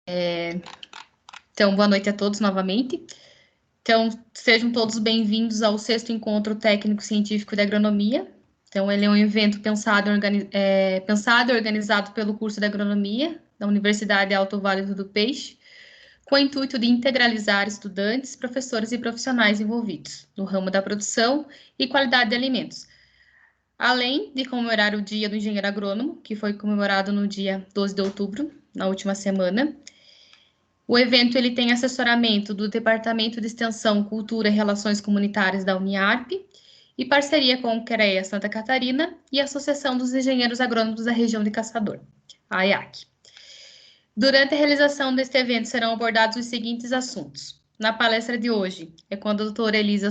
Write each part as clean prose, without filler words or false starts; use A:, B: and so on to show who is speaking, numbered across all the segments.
A: Então, boa noite a todos novamente. Então, sejam todos bem-vindos ao 6º Encontro Técnico Científico de Agronomia. Então, ele é um evento pensado e organizado pelo curso de Agronomia da Universidade Alto Vale do Peixe, com o intuito de integralizar estudantes, professores e profissionais envolvidos no ramo da produção e qualidade de alimentos, além de comemorar o Dia do Engenheiro Agrônomo, que foi comemorado no dia 12 de outubro, na última semana. O evento ele tem assessoramento do Departamento de Extensão, Cultura e Relações Comunitárias da Uniarp e parceria com o CREA Santa Catarina e a Associação dos Engenheiros Agrônomos da Região de Caçador, a AEAC. Durante a realização deste evento serão abordados os seguintes assuntos. Na palestra de hoje é com a doutora Elisa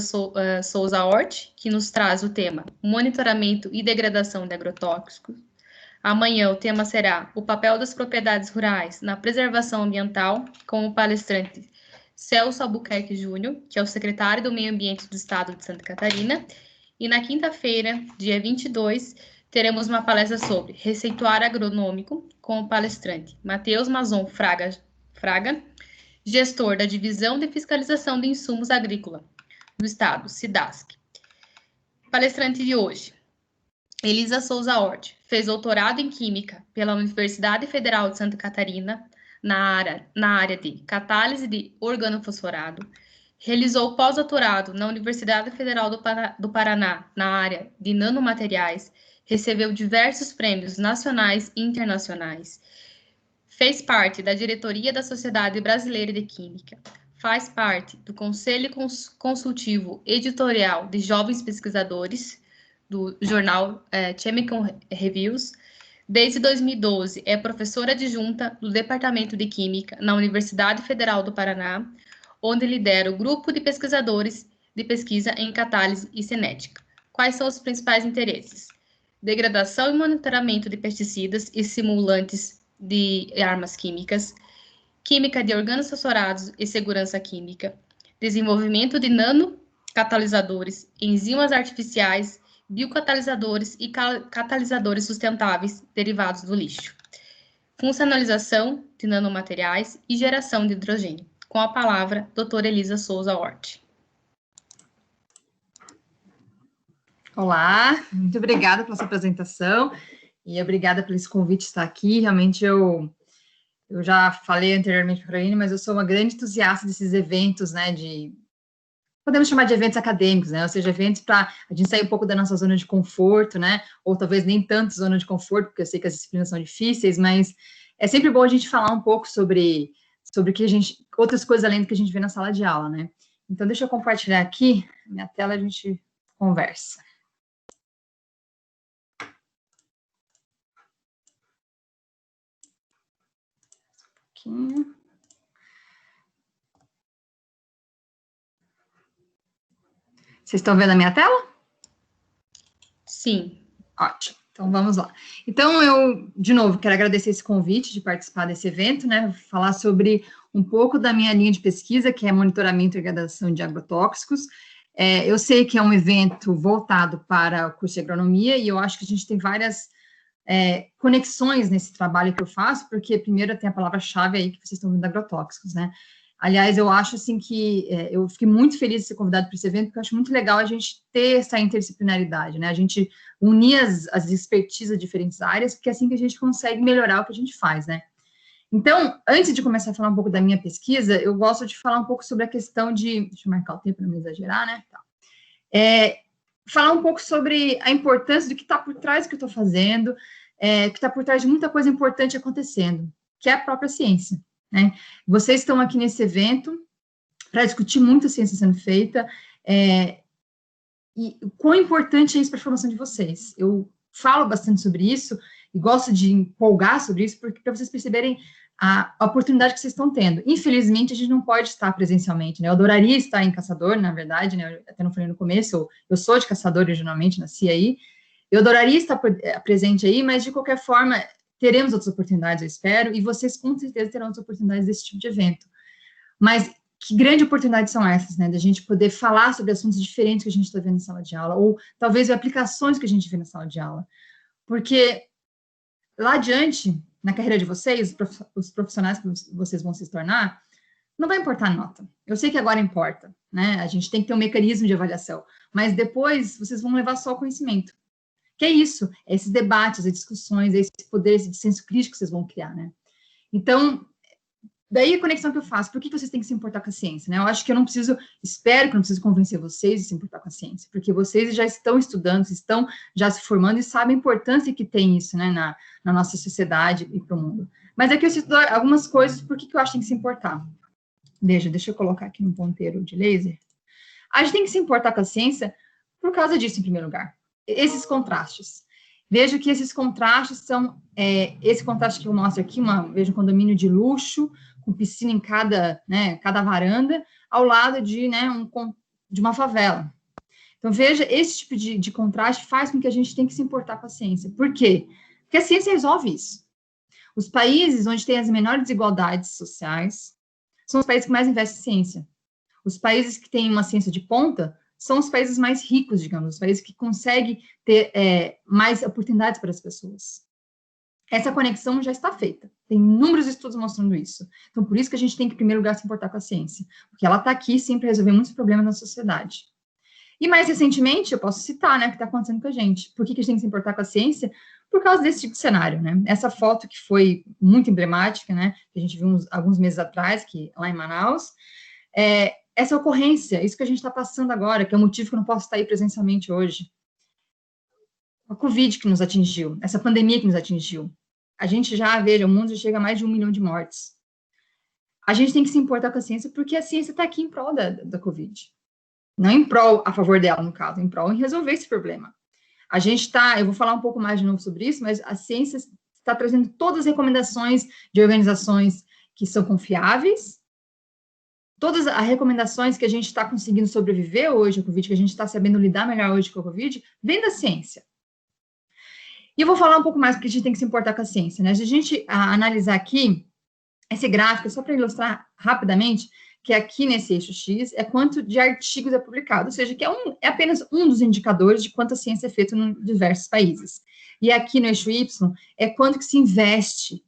A: Souza Hort, que nos traz o tema Monitoramento e Degradação de Agrotóxicos. Amanhã o tema será o papel das propriedades rurais na preservação ambiental, com o palestrante Celso Albuquerque Júnior, que é o secretário do Meio Ambiente do Estado de Santa Catarina. E na quinta-feira, dia 22, teremos uma palestra sobre receituário agronômico, com o palestrante Matheus Mazon Fraga, gestor da Divisão de Fiscalização de Insumos Agrícolas do Estado, SIDASC. Palestrante de hoje, Elisa Souza Hort, fez doutorado em Química pela Universidade Federal de Santa Catarina, na área de catálise de organofosforado. Realizou pós-doutorado na Universidade Federal do Paraná, na área de nanomateriais. Recebeu diversos prêmios nacionais e internacionais. Fez parte da diretoria da Sociedade Brasileira de Química. Faz parte do Conselho Consultivo Editorial de Jovens Pesquisadores, do jornal Chemical Reviews. Desde 2012, é professora adjunta do Departamento de Química na Universidade Federal do Paraná, onde lidera o grupo de pesquisadores de pesquisa em catálise e cinética. Quais são os principais interesses? Degradação e monitoramento de pesticidas e simulantes de armas químicas, química de organofosforados e segurança química, desenvolvimento de nanocatalisadores, enzimas artificiais, biocatalisadores e catalisadores sustentáveis derivados do lixo, funcionalização de nanomateriais e geração de hidrogênio. Com a palavra, doutora Elisa Souza Hort.
B: Olá, muito obrigada pela sua apresentação e obrigada por esse convite de estar aqui. Realmente eu já falei anteriormente para a Caroline, mas eu sou uma grande entusiasta desses eventos, né, podemos chamar de eventos acadêmicos, né, ou seja, eventos para a gente sair um pouco da nossa zona de conforto, né, ou talvez nem tanto zona de conforto, porque eu sei que as disciplinas são difíceis, mas é sempre bom a gente falar um pouco sobre outras coisas além do que a gente vê na sala de aula, né. Então, deixa eu compartilhar aqui minha tela, a gente conversa. Vocês estão vendo a minha tela?
A: Sim.
B: Ótimo. Então, vamos lá. Então, eu, de novo, quero agradecer esse convite de participar desse evento, né? Vou falar sobre um pouco da minha linha de pesquisa, que é monitoramento e degradação de agrotóxicos. Eu sei que é um evento voltado para o curso de agronomia, e eu acho que a gente tem várias conexões nesse trabalho que eu faço, porque primeiro tem a palavra-chave aí que vocês estão vendo, agrotóxicos, né? Aliás, eu acho, assim, que eu fiquei muito feliz de ser convidado para esse evento, porque eu acho muito legal a gente ter essa interdisciplinaridade, né? A gente unir as expertises de diferentes áreas, porque é assim que a gente consegue melhorar o que a gente faz, né? Então, antes de começar a falar um pouco da minha pesquisa, eu gosto de falar um pouco sobre a questão de... Deixa eu marcar o tempo para não exagerar, né? Tá. Falar um pouco sobre a importância do que está por trás do que eu estou fazendo, que está por trás de muita coisa importante acontecendo, que é a própria ciência, né? Vocês estão aqui nesse evento para discutir muita ciência sendo feita, e o quão importante é isso para a formação de vocês. Eu falo bastante sobre isso e gosto de empolgar sobre isso, porque para vocês perceberem a oportunidade que vocês estão tendo. Infelizmente, a gente não pode estar presencialmente, né? Eu adoraria estar em Caçador, na verdade, né? Eu até não falei no começo, eu sou de Caçador originalmente, nasci aí. Eu adoraria estar presente aí, mas de qualquer forma, teremos outras oportunidades, eu espero, e vocês com certeza terão outras oportunidades desse tipo de evento. Mas que grandes oportunidades são essas, né? Da gente poder falar sobre assuntos diferentes que a gente está vendo na sala de aula, ou talvez aplicações que a gente vê na sala de aula. Porque lá adiante, na carreira de vocês, os profissionais que vocês vão se tornar, não vai importar a nota. Eu sei que agora importa, né? A gente tem que ter um mecanismo de avaliação, mas depois vocês vão levar só o conhecimento. Que é isso, é esses debates, as discussões, é esse poder de senso crítico que vocês vão criar, né? Então, daí a conexão que eu faço, por que vocês têm que se importar com a ciência, né? Eu acho que eu não preciso, espero que eu não preciso convencer vocês de se importar com a ciência, porque vocês já estão estudando, estão já se formando e sabem a importância que tem isso, né, na nossa sociedade e para o mundo. Mas aqui eu cito algumas coisas, por que eu acho que tem que se importar. Deixa eu colocar aqui um ponteiro de laser. A gente tem que se importar com a ciência por causa disso, em primeiro lugar. Esses contrastes. Veja que esses contrastes são, esse contraste que eu mostro aqui, veja um condomínio de luxo, com piscina em cada varanda, ao lado de, né, de uma favela. Então, veja, esse tipo de contraste faz com que a gente tenha que se importar com a ciência. Por quê? Porque a ciência resolve isso. Os países onde tem as menores desigualdades sociais são os países que mais investem em ciência. Os países que têm uma ciência de ponta são os países mais ricos, digamos, os países que conseguem ter mais oportunidades para as pessoas. Essa conexão já está feita. Tem inúmeros estudos mostrando isso. Então, por isso que a gente tem que, em primeiro lugar, se importar com a ciência. Porque ela está aqui sempre para resolver muitos problemas na sociedade. E, mais recentemente, eu posso citar, né, o que está acontecendo com a gente. Por que a gente tem que se importar com a ciência? Por causa desse tipo de cenário, né? Essa foto que foi muito emblemática, né, que a gente viu alguns meses atrás, lá em Manaus, essa ocorrência, isso que a gente está passando agora, que é o motivo que eu não posso estar aí presencialmente hoje. A Covid que nos atingiu, essa pandemia que nos atingiu. A gente já, veja, o mundo já chega a mais de 1 milhão de mortes. A gente tem que se importar com a ciência, porque a ciência está aqui em prol da Covid. Não em prol, a favor dela, no caso, em prol em resolver esse problema. A gente está, eu vou falar um pouco mais de novo sobre isso, mas a ciência está trazendo todas as recomendações de organizações que são confiáveis, todas as recomendações que a gente está conseguindo sobreviver hoje com a Covid, que a gente está sabendo lidar melhor hoje com a Covid, vem da ciência. E eu vou falar um pouco mais, porque a gente tem que se importar com a ciência, né? Se a gente analisar aqui, esse gráfico, só para ilustrar rapidamente, que aqui nesse eixo X é quanto de artigos é publicado, ou seja, que é apenas um dos indicadores de quanta ciência é feita em diversos países. E aqui no eixo Y é quanto que se investe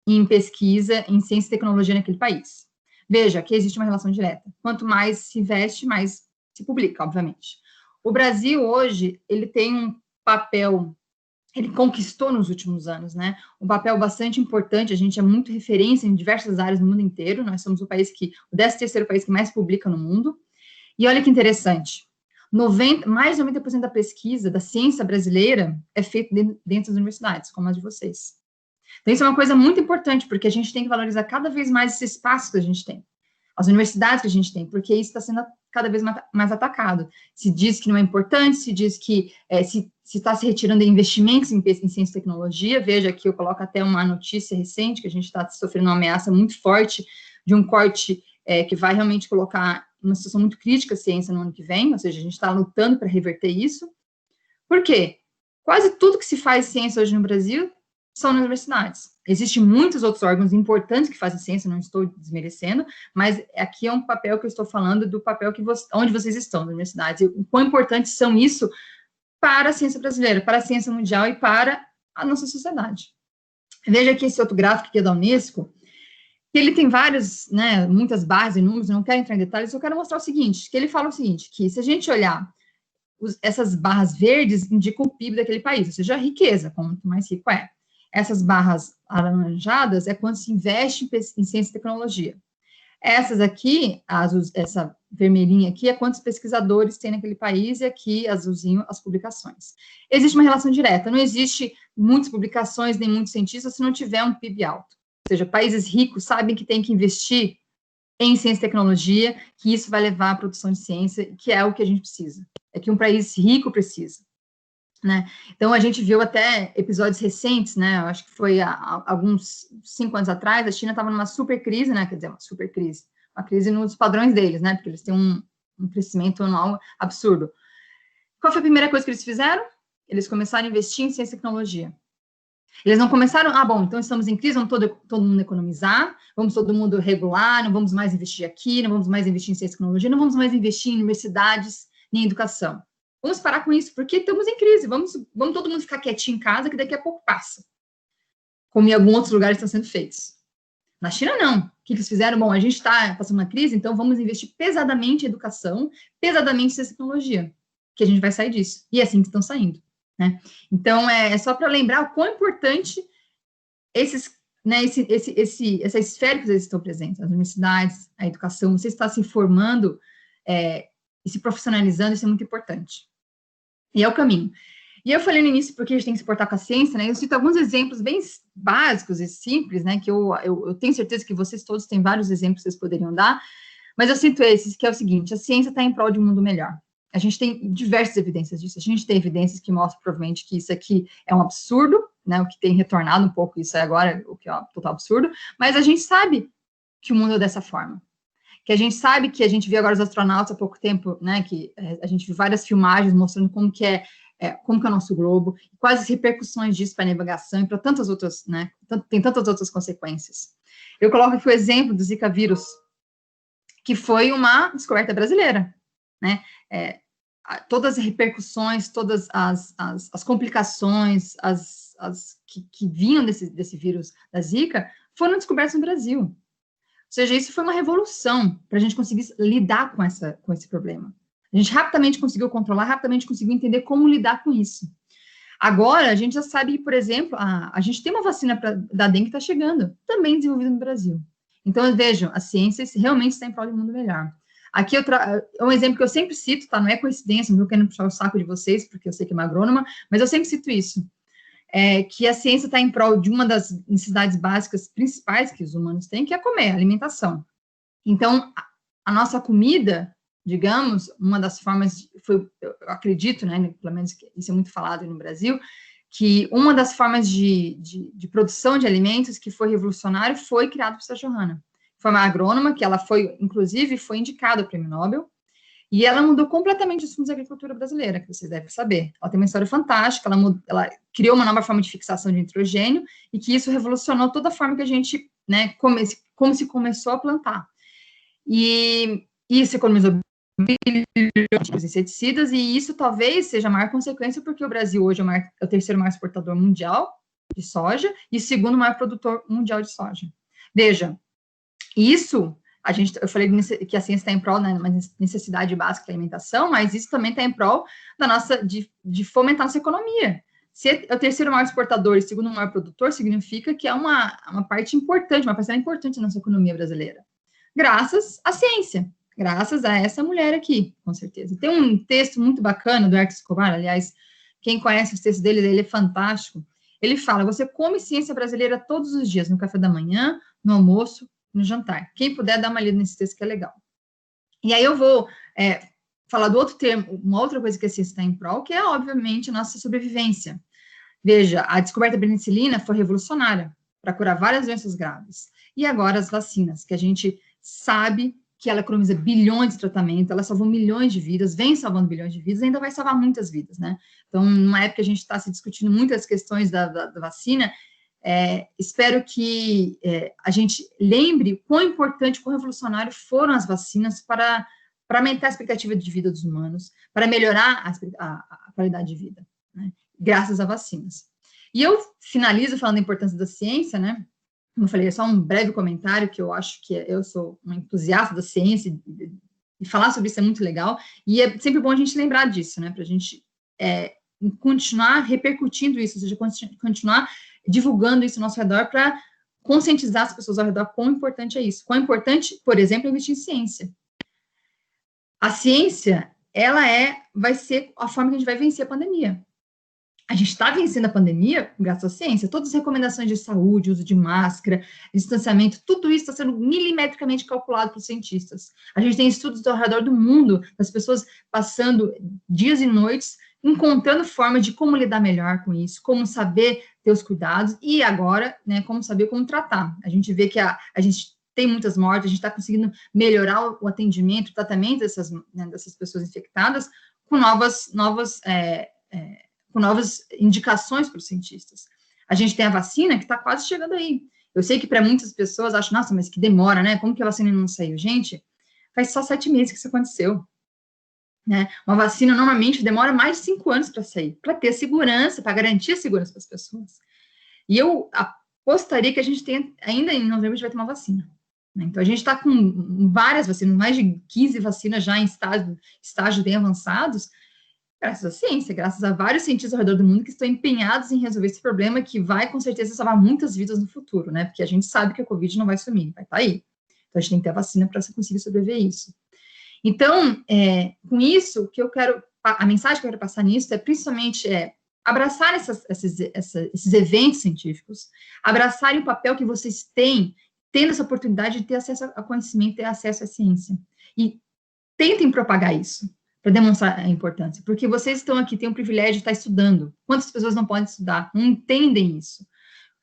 B: em pesquisa, em ciência e tecnologia naquele país. Veja, aqui existe uma relação direta. Quanto mais se investe, mais se publica, obviamente. O Brasil, hoje, ele tem um papel, ele conquistou nos últimos anos, né? Um papel bastante importante, a gente é muito referência em diversas áreas no mundo inteiro, nós somos o 13º país que mais publica no mundo. E olha que interessante, mais de 90% da pesquisa, da ciência brasileira, é feita dentro das universidades, como as de vocês. Então, isso é uma coisa muito importante, porque a gente tem que valorizar cada vez mais esse espaço que a gente tem, as universidades que a gente tem, porque isso está sendo cada vez mais atacado. Se diz que não é importante, se diz que se está se retirando investimentos em ciência e tecnologia. Veja aqui, eu coloco até uma notícia recente, que a gente está sofrendo uma ameaça muito forte de um corte que vai realmente colocar uma situação muito crítica a ciência no ano que vem, ou seja, a gente está lutando para reverter isso. Por quê? Quase tudo que se faz ciência hoje no Brasil são nas universidades. Existem muitos outros órgãos importantes que fazem ciência, não estou desmerecendo, mas aqui é um papel que eu estou falando do papel onde vocês estão, nas universidades, e o quão importantes são isso para a ciência brasileira, para a ciência mundial e para a nossa sociedade. Veja aqui esse outro gráfico que é da Unesco, que ele tem vários, né, muitas bases e números, eu não quero entrar em detalhes, eu quero mostrar o seguinte, que ele fala o seguinte, que se a gente olhar essas barras verdes indicam o PIB daquele país, ou seja, a riqueza, quanto mais rico é. Essas barras alaranjadas é quando se investe em ciência e tecnologia. Essas aqui, essa vermelhinha aqui, é quantos pesquisadores tem naquele país, e aqui, azulzinho, as publicações. Existe uma relação direta, não existe muitas publicações, nem muitos cientistas, se não tiver um PIB alto. Ou seja, países ricos sabem que tem que investir em ciência e tecnologia, que isso vai levar à produção de ciência, que é o que a gente precisa. É que um país rico precisa. Né? Então, a gente viu até episódios recentes, né? Eu acho que foi alguns 5 anos atrás, a China estava numa super crise, né? Quer dizer, uma crise nos padrões deles, né? Porque eles têm um crescimento anual absurdo. Qual foi a primeira coisa que eles fizeram? Eles começaram a investir em ciência e tecnologia. Eles não começaram, bom, então estamos em crise, vamos todo mundo economizar, vamos todo mundo regular, não vamos mais investir aqui, não vamos mais investir em ciência e tecnologia, não vamos mais investir em universidades nem em educação. Vamos parar com isso, porque estamos em crise, vamos todo mundo ficar quietinho em casa, que daqui a pouco passa. como em alguns outros lugares estão sendo feitos. Na China, não. O que eles fizeram? Bom, a gente está passando uma crise, então vamos investir pesadamente em educação, pesadamente em ciência e tecnologia, que a gente vai sair disso. E é assim que estão saindo, né? Então, é só para lembrar o quão importante esses, né, essa esfera que vocês estão presentes, as universidades, a educação, você está se formando e se profissionalizando, isso é muito importante. E é o caminho. E eu falei no início porque a gente tem que se portar com a ciência, né? Eu cito alguns exemplos bem básicos e simples, né? Que eu tenho certeza que vocês todos têm vários exemplos que vocês poderiam dar, mas eu cito esses, que é o seguinte: a ciência está em prol de um mundo melhor. A gente tem diversas evidências disso. A gente tem evidências que mostram, provavelmente, que isso aqui é um absurdo, né? O que tem retornado um pouco isso agora, o que é um total absurdo, mas a gente sabe que o mundo é dessa forma. Que a gente sabe que a gente viu agora os astronautas há pouco tempo, né? Que a gente viu várias filmagens mostrando como que é o nosso globo, quais as repercussões disso para a navegação e para tantas outras, né? Tem tantas outras consequências. Eu coloco aqui o exemplo do Zika vírus, que foi uma descoberta brasileira, né? Todas as repercussões, todas as complicações, que vinham desse vírus da Zika, foram descobertas no Brasil. Ou seja, isso foi uma revolução para a gente conseguir lidar com esse problema. A gente rapidamente conseguiu controlar, rapidamente conseguiu entender como lidar com isso. Agora, a gente já sabe, por exemplo, a gente tem uma vacina da dengue que está chegando, também desenvolvida no Brasil. Então, vejam, a ciência realmente está em prol de um mundo melhor. Aqui é um exemplo que eu sempre cito, tá? Não é coincidência, não estou querendo puxar o saco de vocês, porque eu sei que é uma agrônoma, mas eu sempre cito isso. Que a ciência está em prol de uma das necessidades básicas principais que os humanos têm, que é comer, a alimentação. Então, a nossa comida, digamos, uma das formas, eu acredito, né, pelo menos isso é muito falado no Brasil, que uma das formas de produção de alimentos que foi revolucionário foi criado por Sérgio Hanna. Foi uma agrônoma que ela foi, inclusive, foi indicada ao Prêmio Nobel, e ela mudou completamente os fundos da agricultura brasileira, que vocês devem saber. Ela tem uma história fantástica, ela criou uma nova forma de fixação de nitrogênio, e que isso revolucionou toda a forma que a gente, né, como se começou a plantar. E isso economizou bilhões de inseticidas, e isso talvez seja a maior consequência, porque o Brasil hoje é o terceiro maior exportador mundial de soja, e o segundo maior produtor mundial de soja. Veja, isso, eu falei que a ciência está em prol da necessidade básica da alimentação, mas isso também está em prol de fomentar a nossa economia. Se é o terceiro maior exportador e segundo maior produtor, significa que é uma parte importante, uma parcela importante da nossa economia brasileira. Graças à ciência, graças a essa mulher aqui, com certeza. Tem um texto muito bacana do Herques Escobar, aliás, quem conhece os textos dele, ele é fantástico. Ele fala: você come ciência brasileira todos os dias, no café da manhã, no almoço, no jantar. Quem puder dar uma lida nesse texto, que é legal. E aí eu vou falar do outro termo, uma outra coisa que a ciência está em prol, que é, obviamente, a nossa sobrevivência. Veja, a descoberta da penicilina foi revolucionária para curar várias doenças graves. E agora as vacinas, que a gente sabe que ela economiza bilhões de tratamento, ela salvou milhões de vidas, vem salvando bilhões de vidas, ainda vai salvar muitas vidas, né? Então, numa época que a gente está se discutindo muitas questões da vacina, espero que a gente lembre quão importante, quão revolucionário foram as vacinas para aumentar a expectativa de vida dos humanos, para melhorar a qualidade de vida, né? Graças a vacinas. E eu finalizo falando da importância da ciência, né? Como eu falei, é só um breve comentário, que eu acho que eu sou uma entusiasta da ciência, e falar sobre isso é muito legal, e é sempre bom a gente lembrar disso, né? Para a gente continuar repercutindo isso, ou seja, continuar divulgando isso ao nosso redor para conscientizar as pessoas ao redor quão importante é isso. Quão importante, por exemplo, é investir em ciência. A ciência, vai ser a forma que a gente vai vencer a pandemia. A gente está vencendo a pandemia graças à ciência. Todas as recomendações de saúde, uso de máscara, distanciamento, tudo isso está sendo milimetricamente calculado por cientistas. A gente tem estudos ao redor do mundo, das pessoas passando dias e noites, encontrando formas de como lidar melhor com isso, como saber ter os cuidados, e agora, né, como saber como tratar. A gente vê que a gente tem muitas mortes, a gente está conseguindo melhorar o atendimento, o tratamento dessas pessoas infectadas com novas indicações para os cientistas. A gente tem a vacina que está quase chegando aí. Eu sei que para muitas pessoas acham, nossa, mas que demora, né? Como que a vacina não saiu? Gente, faz só 7 meses que isso aconteceu, né? Uma vacina normalmente demora mais de 5 anos para sair, para ter segurança, para garantir a segurança para as pessoas. E gostaria que a gente tenha, ainda em novembro, a gente vai ter uma vacina. Né? Então, a gente está com várias vacinas, mais de 15 vacinas já em estágios bem avançados, graças à ciência, graças a vários cientistas ao redor do mundo que estão empenhados em resolver esse problema, que vai, com certeza, salvar muitas vidas no futuro, né? Porque a gente sabe que a Covid não vai sumir, vai estar aí. Então, a gente tem que ter a vacina para conseguir sobreviver isso. Então, com isso, que eu quero, a mensagem que eu quero passar nisso é, principalmente, abraçar esses eventos científicos, abraçarem o papel que vocês têm, tendo essa oportunidade de ter acesso a conhecimento, ter acesso à ciência. E tentem propagar isso, para demonstrar a importância, porque vocês estão aqui, têm o privilégio de estar estudando. Quantas pessoas não podem estudar, não entendem isso?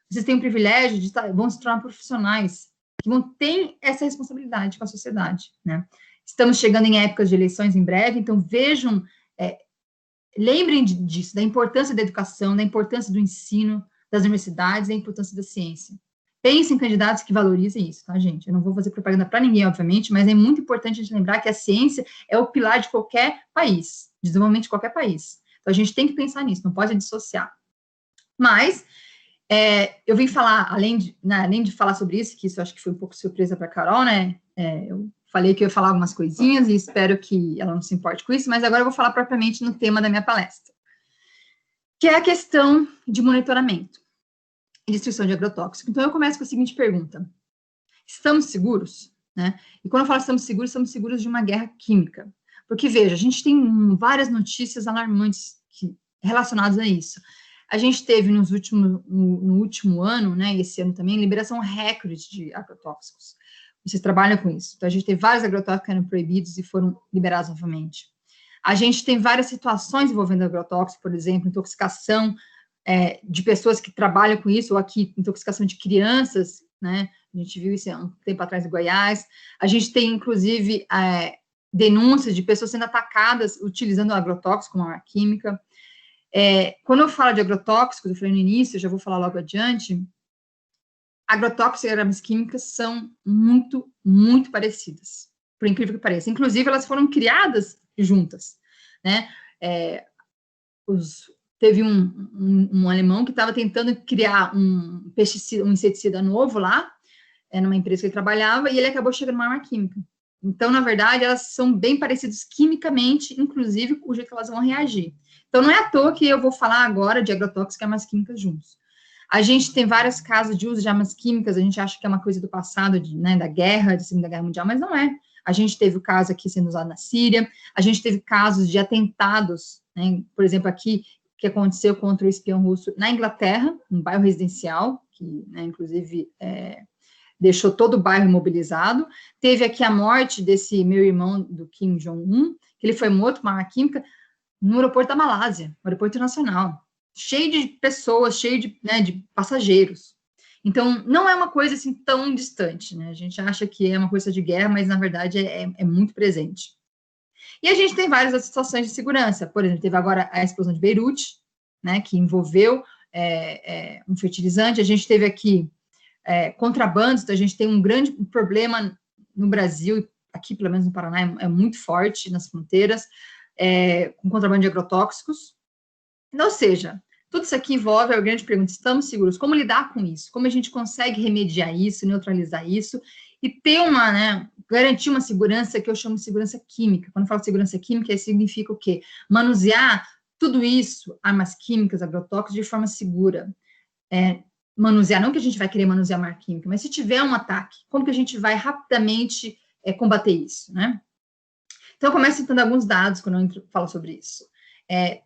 B: Vocês têm o privilégio de vão se tornar profissionais, que vão ter essa responsabilidade com a sociedade, né? Estamos chegando em épocas de eleições em breve, então vejam, lembrem disso, da importância da educação, da importância do ensino, das universidades, da importância da ciência. Pensem em candidatos que valorizem isso, tá, gente? Eu não vou fazer propaganda para ninguém, obviamente, mas é muito importante a gente lembrar que a ciência é o pilar de qualquer país, desenvolvimento de qualquer país. Então, a gente tem que pensar nisso, não pode dissociar. Mas, eu vim falar, além de falar sobre isso, que isso eu acho que foi um pouco surpresa para a Carol, né? Eu falei que eu ia falar algumas coisinhas e espero que ela não se importe com isso, mas agora eu vou falar propriamente no tema da minha palestra, que é a questão de monitoramento e destruição de agrotóxicos. Então, eu começo com a seguinte pergunta: estamos seguros? Né? E quando eu falo estamos seguros de uma guerra química. Porque, veja, a gente tem várias notícias alarmantes relacionadas a isso. A gente teve no último ano, né, esse ano também, liberação recorde de agrotóxicos. Vocês trabalham com isso. Então, a gente teve vários agrotóxicos que eram proibidos e foram liberados novamente. A gente tem várias situações envolvendo agrotóxicos, por exemplo, intoxicação de pessoas que trabalham com isso, ou aqui, intoxicação de crianças, né? A gente viu isso há um tempo atrás em Goiás. A gente tem, inclusive, denúncias de pessoas sendo atacadas utilizando agrotóxicos como arma química. Quando eu falo de agrotóxicos, eu falei no início, eu já vou falar logo adiante, agrotóxicos e armas químicas são muito, muito parecidas, por incrível que pareça. Inclusive, elas foram criadas juntas, né? Teve um alemão que estava tentando criar um pesticida, um inseticida novo lá, numa empresa que ele trabalhava, e ele acabou chegando numa arma química. Então, na verdade, elas são bem parecidas quimicamente, inclusive o jeito que elas vão reagir. Então, não é à toa que eu vou falar agora de agrotóxicos e armas químicas juntos. A gente tem vários casos de uso de armas químicas, a gente acha que é uma coisa do passado, da guerra, da Segunda Guerra Mundial, mas não é. A gente teve o caso aqui sendo usado na Síria, a gente teve casos de atentados, né, por exemplo, aqui, que aconteceu contra o espião russo na Inglaterra, um bairro residencial, que, né, inclusive, deixou todo o bairro imobilizado. Teve aqui a morte desse meu irmão, do Kim Jong-un, que ele foi morto com uma arma química no aeroporto da Malásia, no aeroporto internacional, cheio de pessoas, cheio de passageiros. Então, não é uma coisa assim tão distante, né? A gente acha que é uma coisa de guerra, mas na verdade é muito presente. E a gente tem várias outras situações de segurança. Por exemplo, teve agora a explosão de Beirute, né, que envolveu um fertilizante. A gente teve aqui contrabandos, então a gente tem um grande problema no Brasil, aqui pelo menos no Paraná é muito forte nas fronteiras, com contrabando de agrotóxicos. Então, ou seja, tudo isso aqui envolve a grande pergunta: estamos seguros? Como lidar com isso? Como a gente consegue remediar isso, neutralizar isso e ter garantir uma segurança que eu chamo de segurança química. Quando eu falo segurança química, isso significa o quê? Manusear tudo isso, armas químicas, agrotóxicos, de forma segura. Manusear, não que a gente vai querer manusear arma química, mas se tiver um ataque, como que a gente vai rapidamente combater isso, né? Então, eu começo citando alguns dados quando eu falo sobre isso.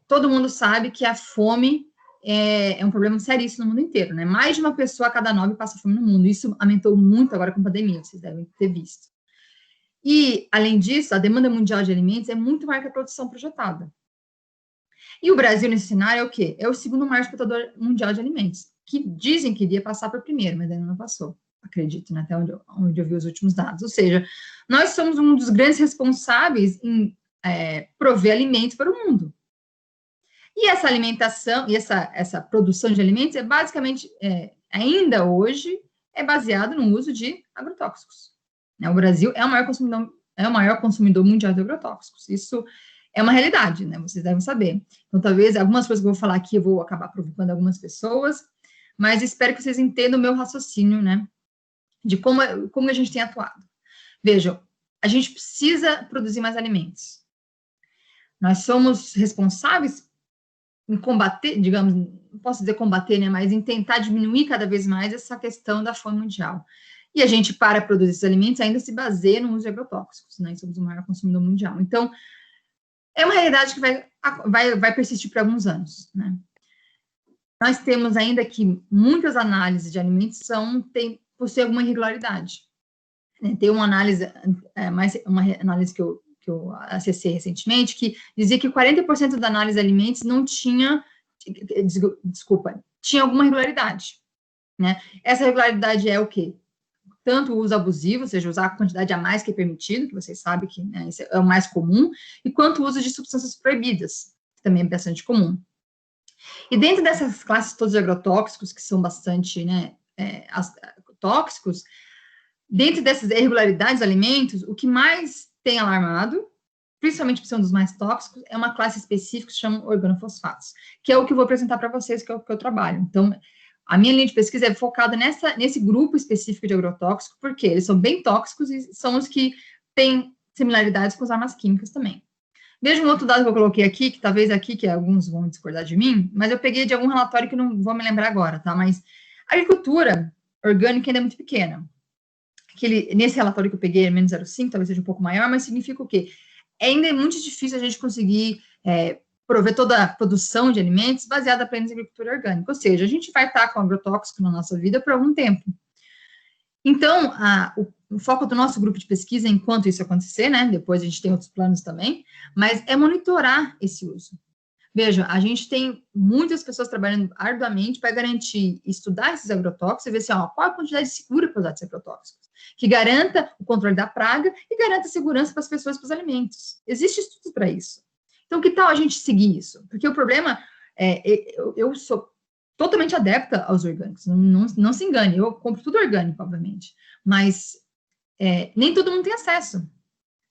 B: Todo mundo sabe que a fome é um problema seríssimo no mundo inteiro, né? Mais de uma pessoa a cada 9 passa fome no mundo. Isso aumentou muito agora com a pandemia, vocês devem ter visto. E, além disso, a demanda mundial de alimentos é muito maior que a produção projetada. E o Brasil, nesse cenário, é o quê? É o segundo maior exportador mundial de alimentos, que dizem que iria passar para o primeiro, mas ainda não passou, acredito, né? Até onde eu vi os últimos dados. Ou seja, nós somos um dos grandes responsáveis em prover alimentos para o mundo. E essa alimentação, e essa produção de alimentos basicamente, ainda hoje, baseado no uso de agrotóxicos. O Brasil é o maior consumidor mundial de agrotóxicos. Isso é uma realidade, né? Vocês devem saber. Então, talvez algumas coisas que eu vou falar aqui eu vou acabar provocando algumas pessoas, mas espero que vocês entendam o meu raciocínio, né, de como a gente tem atuado. Vejam, a gente precisa produzir mais alimentos. Nós somos responsáveis em combater, digamos, não posso dizer combater, né, mas em tentar diminuir cada vez mais essa questão da fome mundial. E a gente, para produzir esses alimentos, ainda se baseia no uso de agrotóxicos, né, somos o maior consumidor mundial. Então, é uma realidade que vai persistir por alguns anos, né. Nós temos ainda que muitas análises de alimentos possuem alguma irregularidade. Tem uma análise, uma análise que eu acessei recentemente, que dizia que 40% da análise de alimentos não tinha, tinha alguma irregularidade, né? Essa irregularidade é o quê? Tanto o uso abusivo, ou seja, usar a quantidade a mais que é permitido, que vocês sabem que, né, isso é o mais comum, e quanto o uso de substâncias proibidas, que também é bastante comum. E dentro dessas classes todas de agrotóxicos, que são bastante, né, tóxicos, dentro dessas irregularidades dos alimentos, o que mais tem alarmado, principalmente por ser um dos mais tóxicos, é uma classe específica que se chama organofosfatos, que é o que eu vou apresentar para vocês, que é o que eu trabalho. Então, a minha linha de pesquisa é focada nesse grupo específico de agrotóxico, porque eles são bem tóxicos e são os que têm similaridades com as armas químicas também. Veja um outro dado que eu coloquei aqui, que talvez aqui, que alguns vão discordar de mim, mas eu peguei de algum relatório que não vou me lembrar agora, tá? Mas a agricultura orgânica ainda é muito pequena. Nesse relatório que eu peguei, é menos 0,5, talvez seja um pouco maior, mas significa o quê? Ainda é muito difícil a gente conseguir prover toda a produção de alimentos baseada apenas em agricultura orgânica, ou seja, a gente vai estar com agrotóxico na nossa vida por algum tempo. Então, o foco do nosso grupo de pesquisa, enquanto isso acontecer, né, depois a gente tem outros planos também, mas é monitorar esse uso. Veja, a gente tem muitas pessoas trabalhando arduamente para garantir, estudar esses agrotóxicos e ver assim, qual a quantidade segura para usar esses agrotóxicos, que garanta o controle da praga e garanta a segurança para as pessoas e para os alimentos. Existe estudo para isso. Então, que tal a gente seguir isso? Porque o problema eu sou totalmente adepta aos orgânicos, não se engane, eu compro tudo orgânico, obviamente, mas nem todo mundo tem acesso.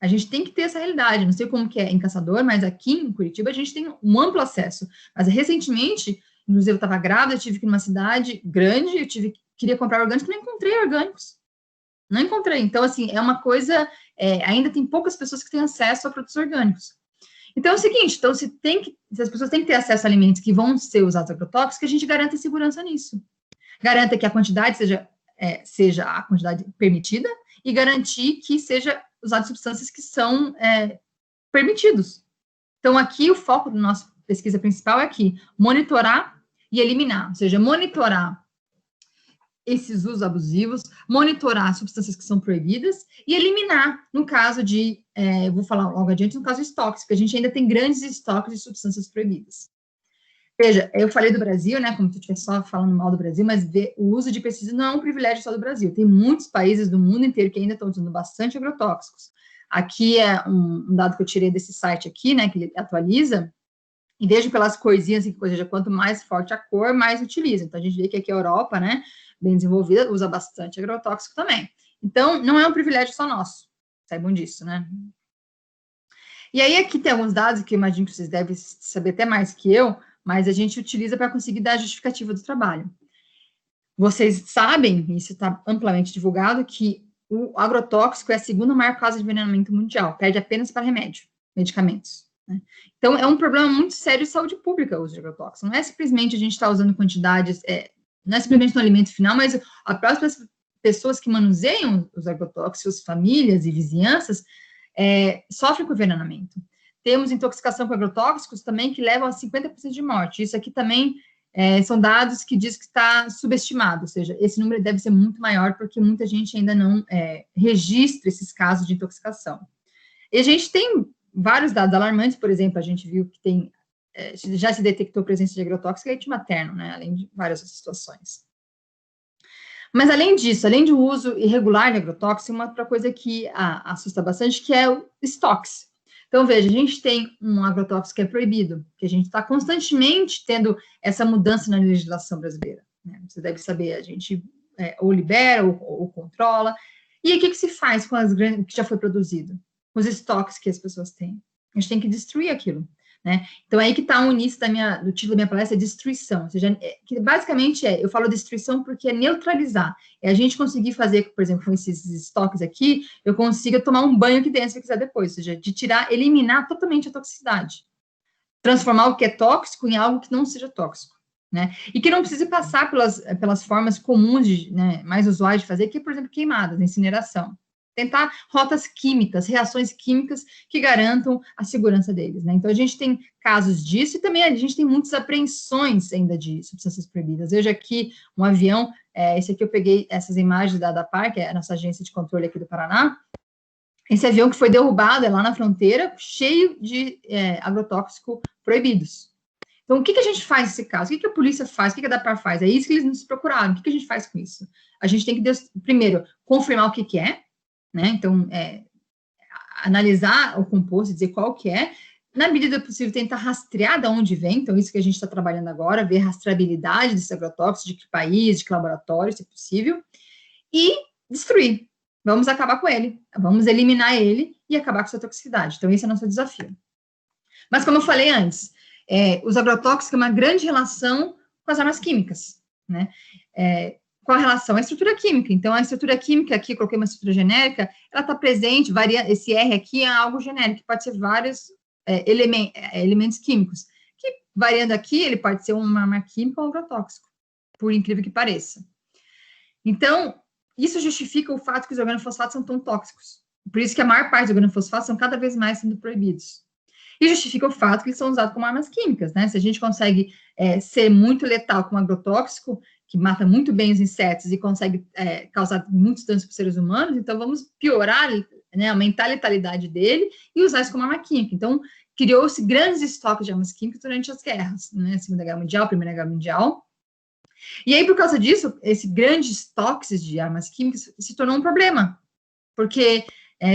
B: A gente tem que ter essa realidade. Não sei como que é em Caçador, mas aqui em Curitiba a gente tem um amplo acesso. Mas recentemente, inclusive eu estava grávida, eu tive que ir numa cidade grande, queria comprar orgânicos, não encontrei orgânicos. Não encontrei. Então, assim, é uma coisa, ainda tem poucas pessoas que têm acesso a produtos orgânicos. Então, é o seguinte, então, se as pessoas têm que ter acesso a alimentos que vão ser usados agrotóxicos, que a gente garanta segurança nisso. Garanta que a quantidade seja a quantidade permitida e garantir que seja usado substâncias que são permitidos. Então, aqui o foco da nossa pesquisa principal é aqui, monitorar e eliminar, ou seja, monitorar esses usos abusivos, monitorar substâncias que são proibidas e eliminar, no caso de, vou falar logo adiante, no caso de estoques, porque a gente ainda tem grandes estoques de substâncias proibidas. Veja, eu falei do Brasil, né, como se eu estivesse só falando mal do Brasil, mas o uso de pesticida não é um privilégio só do Brasil. Tem muitos países do mundo inteiro que ainda estão usando bastante agrotóxicos. Aqui é um dado que eu tirei desse site aqui, né, que ele atualiza, e vejo pelas corzinhas, ou seja, quanto mais forte a cor, mais utiliza. Então, a gente vê que aqui a Europa, né, bem desenvolvida, usa bastante agrotóxico também. Então, não é um privilégio só nosso, saibam disso, né. E aí, aqui tem alguns dados que eu imagino que vocês devem saber até mais que eu, mas a gente utiliza para conseguir dar a justificativa do trabalho. Vocês sabem, isso está amplamente divulgado, que o agrotóxico é a segunda maior causa de envenenamento mundial, perde apenas para medicamentos. Né? Então, é um problema muito sério de saúde pública o uso de agrotóxico. Não é simplesmente a gente estar usando quantidades, não é simplesmente no alimento final, mas as próprias pessoas que manuseiam os agrotóxicos, famílias e vizinhanças, sofrem com envenenamento. Temos intoxicação com agrotóxicos também que levam a 50% de morte. Isso aqui também são dados que diz que está subestimado, ou seja, esse número deve ser muito maior porque muita gente ainda não registra esses casos de intoxicação. E a gente tem vários dados alarmantes, por exemplo, a gente viu que já se detectou presença de agrotóxico em leite materno, né, além de várias situações. Mas, além disso, além do uso irregular de agrotóxico, uma outra coisa que assusta bastante, que é o estoques. Então, veja, a gente tem um agrotóxico que é proibido, que a gente está constantemente tendo essa mudança na legislação brasileira. Né? Você deve saber, a gente ou libera ou controla. E aí, o que se faz com o que já foi produzido? Os estoques que as pessoas têm. A gente tem que destruir aquilo. né? Então, aí que está o início do título da minha palestra, é destruição. Ou seja, que basicamente eu falo destruição porque é neutralizar. É a gente conseguir fazer, por exemplo, com esses estoques aqui, eu consiga tomar um banho aqui dentro, se eu quiser depois. Ou seja, de tirar, eliminar totalmente a toxicidade. Transformar o que é tóxico em algo que não seja tóxico, né? E que não precise passar pelas formas comuns, né, mais usuais de fazer, que é, por exemplo, queimadas, incineração. Tentar rotas químicas, reações químicas que garantam a segurança deles, né? Então, a gente tem casos disso e também a gente tem muitas apreensões ainda de substâncias proibidas. Veja aqui um avião, esse aqui eu peguei essas imagens da ADAPAR, que é a nossa agência de controle aqui do Paraná. Esse avião que foi derrubado lá na fronteira, cheio de agrotóxico proibidos. Então, o que a gente faz nesse caso? O que a polícia faz? O que a ADAPAR faz? É isso que eles nos procuraram. O que a gente faz com isso? A gente tem que, primeiro, confirmar o que é, né? Então, analisar o composto, dizer qual que é, na medida do possível, tentar rastrear de onde vem, então, isso que a gente está trabalhando agora, ver a rastreabilidade desse agrotóxico, de que país, de que laboratório, se possível, e destruir. Vamos acabar com ele, vamos eliminar ele e acabar com sua toxicidade. Então, esse é o nosso desafio. Mas, como eu falei antes, os agrotóxicos têm uma grande relação com as armas químicas, né? Qual a relação? A estrutura química. Então, a estrutura química aqui, eu coloquei uma estrutura genérica, ela está presente, esse R aqui é algo genérico, que pode ser vários elementos químicos, que, variando aqui, ele pode ser uma arma química ou um agrotóxico, por incrível que pareça. Então, isso justifica o fato que os organofosfatos são tão tóxicos. Por isso que a maior parte dos organofosfatos são cada vez mais sendo proibidos. E justifica o fato que eles são usados como armas químicas, né? Se a gente consegue ser muito letal com um agrotóxico, que mata muito bem os insetos e consegue causar muitos danos para os seres humanos, então vamos piorar, né, aumentar a letalidade dele e usar isso como arma química. Então, criou-se grandes estoques de armas químicas durante as guerras, né? Segunda Guerra Mundial, Primeira Guerra Mundial. E aí, por causa disso, esse grande estoque de armas químicas se tornou um problema, porque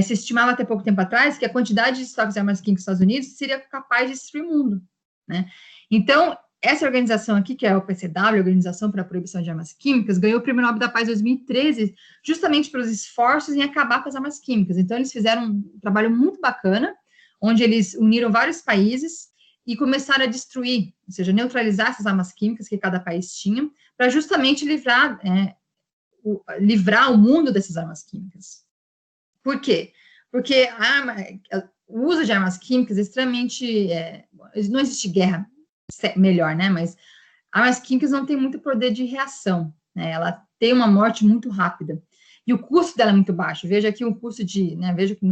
B: se estimava até pouco tempo atrás que a quantidade de estoques de armas químicas nos Estados Unidos seria capaz de destruir o mundo, né? Então, essa organização aqui, que é a OPCW, Organização para a Proibição de Armas Químicas, ganhou o Prêmio Nobel da Paz em 2013, justamente pelos esforços em acabar com as armas químicas. Então, eles fizeram um trabalho muito bacana, onde eles uniram vários países e começaram a destruir, ou seja, neutralizar essas armas químicas que cada país tinha, para justamente livrar o mundo dessas armas químicas. Por quê? Porque o uso de armas químicas é extremamente... não existe guerra melhor, né? Mas armas químicas não têm muito poder de reação, né? Ela tem uma morte muito rápida. E o custo dela é muito baixo. Veja aqui o custo né? Veja que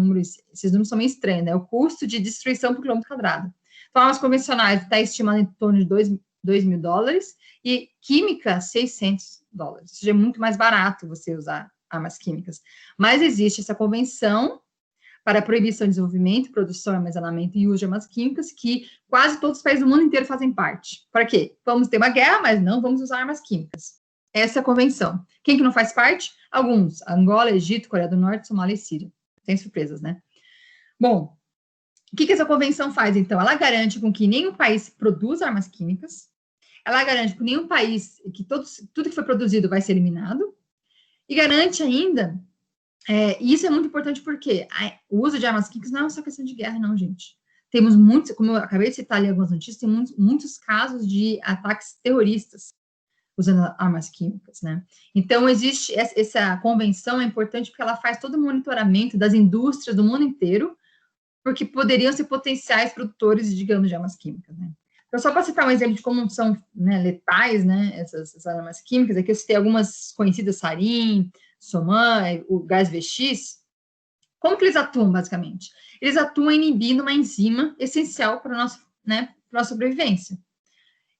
B: esses números são meio estranhos, né? O custo de destruição por quilômetro quadrado. Então, armas convencionais está estimado em torno de $2 mil, e química, $600. Ou seja, é muito mais barato você usar armas químicas. Mas existe essa convenção para a proibição de desenvolvimento, produção, armazenamento e uso de armas químicas, que quase todos os países do mundo inteiro fazem parte. Para quê? Vamos ter uma guerra, mas não vamos usar armas químicas. Essa é a convenção. Quem que não faz parte? Alguns. Angola, Egito, Coreia do Norte, Somália e Síria. Tem surpresas, né? Bom, o que essa convenção faz, então? Ela garante com que nenhum país produza armas químicas, ela garante que nenhum país, que tudo que foi produzido vai ser eliminado, e garante ainda, e isso é muito importante porque o uso de armas químicas não é só questão de guerra, não, gente. Temos muitos, como eu acabei de citar ali algumas notícias, tem muitos casos de ataques terroristas usando armas químicas, né? Então, existe essa convenção, é importante porque ela faz todo o monitoramento das indústrias do mundo inteiro, porque poderiam ser potenciais produtores, digamos, de armas químicas, né? Então, só para citar um exemplo de como são, né, letais, né, essas armas químicas, aqui eu citei algumas conhecidas, sarin, soman, o gás VX. Como que eles atuam, basicamente? Eles atuam inibindo uma enzima essencial para a nossa sobrevivência.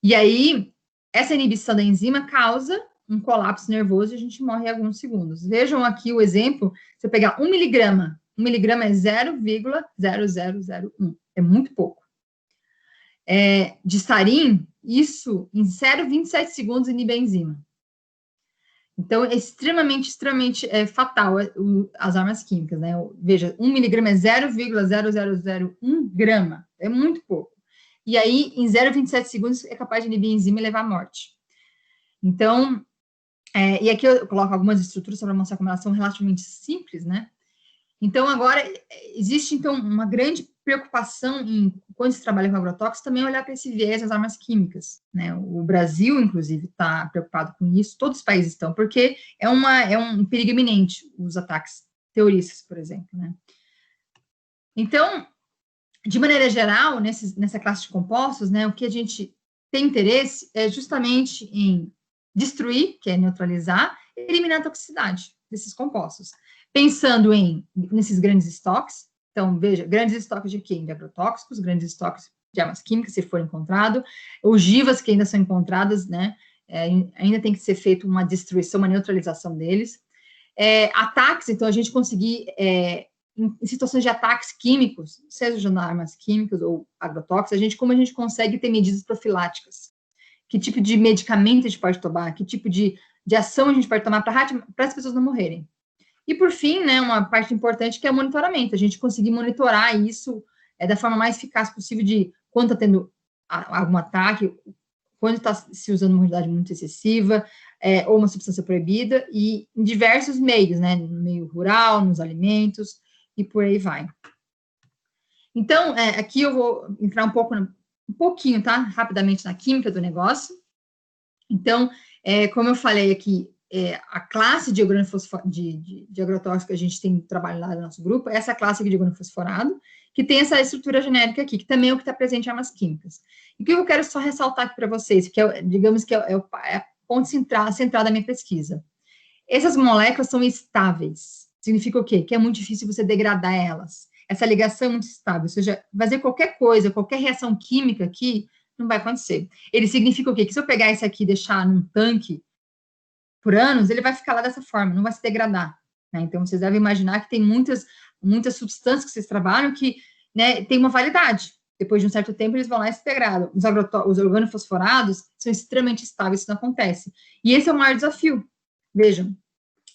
B: E aí, essa inibição da enzima causa um colapso nervoso e a gente morre em alguns segundos. Vejam aqui o exemplo, se eu pegar 1 miligrama, 1 miligrama é 0,0001, é muito pouco. De sarin, isso em 0,27 segundos inibe a enzima. Então, é extremamente fatal as armas químicas, né? Veja, 1 miligrama é 0,0001 grama, é muito pouco. E aí, em 0,27 segundos, é capaz de inibir a enzima e levar à morte. Então, e aqui eu coloco algumas estruturas para mostrar como elas são relativamente simples, né? Então, agora, existe, então, uma grande preocupação quando se trabalha com agrotóxicos, também olhar para esse viés das armas químicas, né? O Brasil, inclusive, está preocupado com isso, todos os países estão, porque é um perigo iminente, os ataques terroristas, por exemplo, né? Então, de maneira geral, nessa classe de compostos, né, o que a gente tem interesse é justamente em destruir, que é neutralizar, e eliminar a toxicidade desses compostos. Pensando nesses grandes estoques, então, veja, grandes estoques de quê? De agrotóxicos, grandes estoques de armas químicas, se for encontrado, ogivas que ainda são encontradas, né, ainda tem que ser feita uma destruição, uma neutralização deles. Ataques, então, a gente conseguir, em situações de ataques químicos, seja de armas químicas ou agrotóxicos, como a gente consegue ter medidas profiláticas? Que tipo de medicamento a gente pode tomar? Que tipo de ação a gente pode tomar para as pessoas não morrerem? E, por fim, né, uma parte importante que é o monitoramento, a gente conseguir monitorar isso da forma mais eficaz possível de quando está tendo algum ataque, quando está se usando uma quantidade muito excessiva, ou uma substância proibida, e em diversos meios, né, no meio rural, nos alimentos, e por aí vai. Então, aqui eu vou entrar um pouquinho, tá, rapidamente na química do negócio. Então, como eu falei aqui, a classe de agrotóxico que a gente tem trabalhado no nosso grupo, essa classe aqui de organofosforado, que tem essa estrutura genérica aqui, que também é o que está presente em armas químicas. E o que eu quero só ressaltar aqui para vocês, que digamos que é a ponte central da minha pesquisa. Essas moléculas são estáveis. Significa o quê? Que é muito difícil você degradar elas. Essa ligação é muito estável, ou seja, fazer qualquer coisa, qualquer reação química aqui, não vai acontecer. Ele significa o quê? Que se eu pegar esse aqui e deixar num tanque por anos, ele vai ficar lá dessa forma, não vai se degradar. Né? Então, vocês devem imaginar que tem muitas substâncias que vocês trabalham que, né, tem uma validade. Depois de um certo tempo, eles vão lá e se degradam. Os organofosforados são extremamente estáveis, isso não acontece. E esse é o maior desafio. Vejam,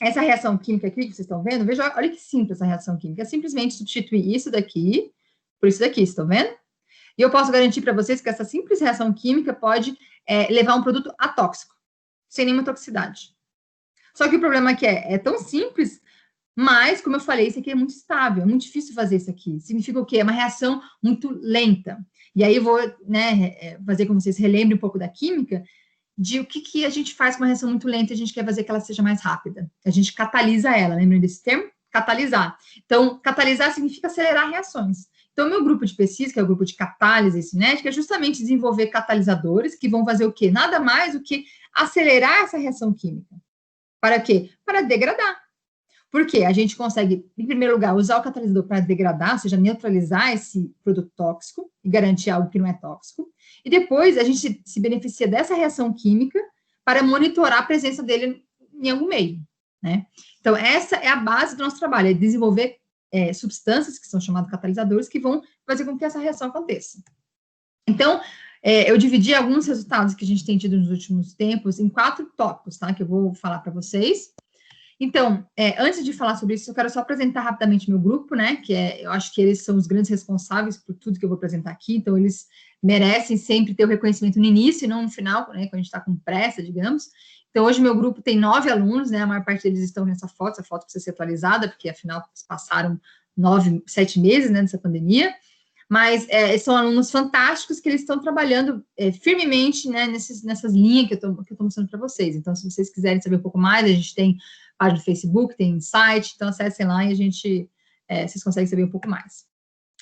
B: essa reação química aqui que vocês estão vendo, veja, olha que simples essa reação química. É simplesmente substituir isso daqui por isso daqui, estão vendo? E eu posso garantir para vocês que essa simples reação química pode levar um produto atóxico, sem nenhuma toxicidade. Só que o problema é que é tão simples, mas, como eu falei, isso aqui é muito estável, é muito difícil fazer isso aqui. Significa o quê? É uma reação muito lenta. E aí eu vou, né, fazer com que vocês relembrem um pouco da química, de o que a gente faz com uma reação muito lenta e a gente quer fazer que ela seja mais rápida. A gente catalisa ela, lembrem desse termo? Catalisar. Então, catalisar significa acelerar reações. Então, meu grupo de pesquisa, que é o grupo de catálise e cinética, é justamente desenvolver catalisadores que vão fazer o quê? Nada mais do que acelerar essa reação química. Para quê? Para degradar. Por quê? A gente consegue, em primeiro lugar, usar o catalisador para degradar, ou seja, neutralizar esse produto tóxico e garantir algo que não é tóxico. E depois, a gente se beneficia dessa reação química para monitorar a presença dele em algum meio, né? Então, essa é a base do nosso trabalho, é desenvolver substâncias, que são chamadas catalisadores, que vão fazer com que essa reação aconteça. Então, eu dividi alguns resultados que a gente tem tido nos últimos tempos em 4 tópicos, tá? Que eu vou falar para vocês. Então, antes de falar sobre isso, eu quero só apresentar rapidamente meu grupo, né? Que eu acho que eles são os grandes responsáveis por tudo que eu vou apresentar aqui, então eles merecem sempre ter o reconhecimento no início e não no final, né? Quando a gente está com pressa, digamos. Então, hoje meu grupo tem 9 alunos, né? A maior parte deles estão nessa foto, essa foto precisa ser atualizada, porque afinal passaram 7 meses, né, nessa pandemia. Mas são alunos fantásticos que eles estão trabalhando firmemente, né, nessas linhas que eu estou mostrando para vocês. Então, se vocês quiserem saber um pouco mais, a gente tem página do Facebook, tem site, então acessem lá e vocês conseguem saber um pouco mais.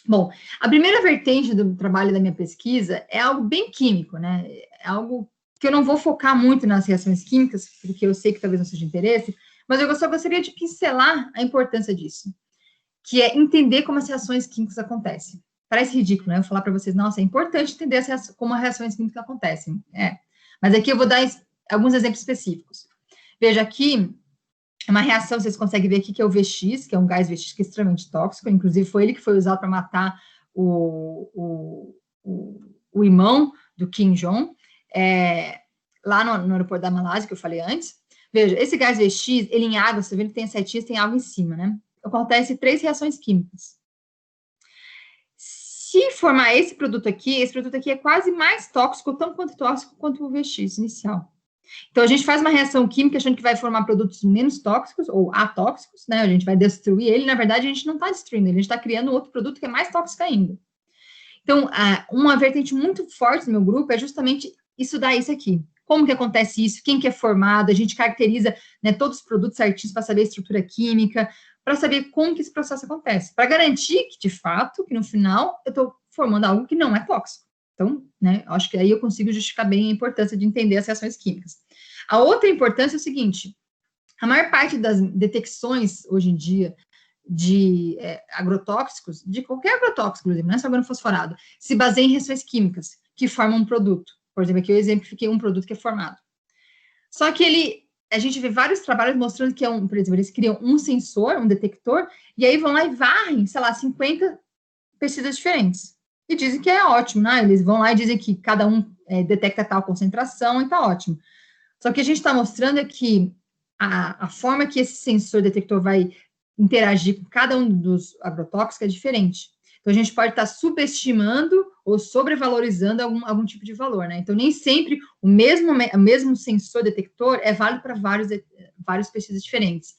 B: Bom, a primeira vertente do trabalho da minha pesquisa é algo bem químico, né? É algo que eu não vou focar muito nas reações químicas, porque eu sei que talvez não seja de interesse, mas eu só gostaria de pincelar a importância disso, que é entender como as reações químicas acontecem. Parece ridículo, né? Eu falar para vocês, nossa, é importante entender como as reações químicas acontecem. Mas aqui eu vou dar alguns exemplos específicos. Veja aqui, uma reação, vocês conseguem ver aqui, que é o VX, que é um gás VX que é extremamente tóxico, inclusive foi ele que foi usado para matar o irmão do Kim Jong, lá no aeroporto da Malásia, que eu falei antes. Veja, esse gás VX, ele em água, você vê que tem as setinhas, tem água em cima, né? Acontece 3 reações químicas. Se formar esse produto aqui é quase mais tóxico, tão quanto tóxico quanto o VX inicial. Então, a gente faz uma reação química achando que vai formar produtos menos tóxicos ou atóxicos, né? A gente vai destruir ele, na verdade, a gente não está destruindo ele, a gente está criando outro produto que é mais tóxico ainda. Então, uma vertente muito forte do meu grupo é justamente estudar isso aqui. Como que acontece isso? Quem que é formado? A gente caracteriza, né, todos os produtos certinhos para saber a estrutura química, para saber como que esse processo acontece, para garantir que, de fato, que no final eu estou formando algo que não é tóxico. Então, né, acho que aí eu consigo justificar bem a importância de entender as reações químicas. A outra importância é o seguinte, a maior parte das detecções, hoje em dia, de agrotóxicos, de qualquer agrotóxico, inclusive, não é só organofosforado, se baseia em reações químicas que formam um produto. Por exemplo, aqui eu exemplifiquei um produto que é formado. Só que a gente vê vários trabalhos mostrando que por exemplo, eles criam um sensor, um detector, e aí vão lá e varrem, sei lá, 50 pesticidas diferentes. E dizem que é ótimo, né? Eles vão lá e dizem que cada um detecta tal concentração e tá ótimo. Só que a gente está mostrando é que a forma que esse sensor detector vai interagir com cada um dos agrotóxicos é diferente. Então, a gente pode estar subestimando ou sobrevalorizando algum tipo de valor, né? Então, nem sempre o mesmo sensor detector é válido para vários pesticidas diferentes.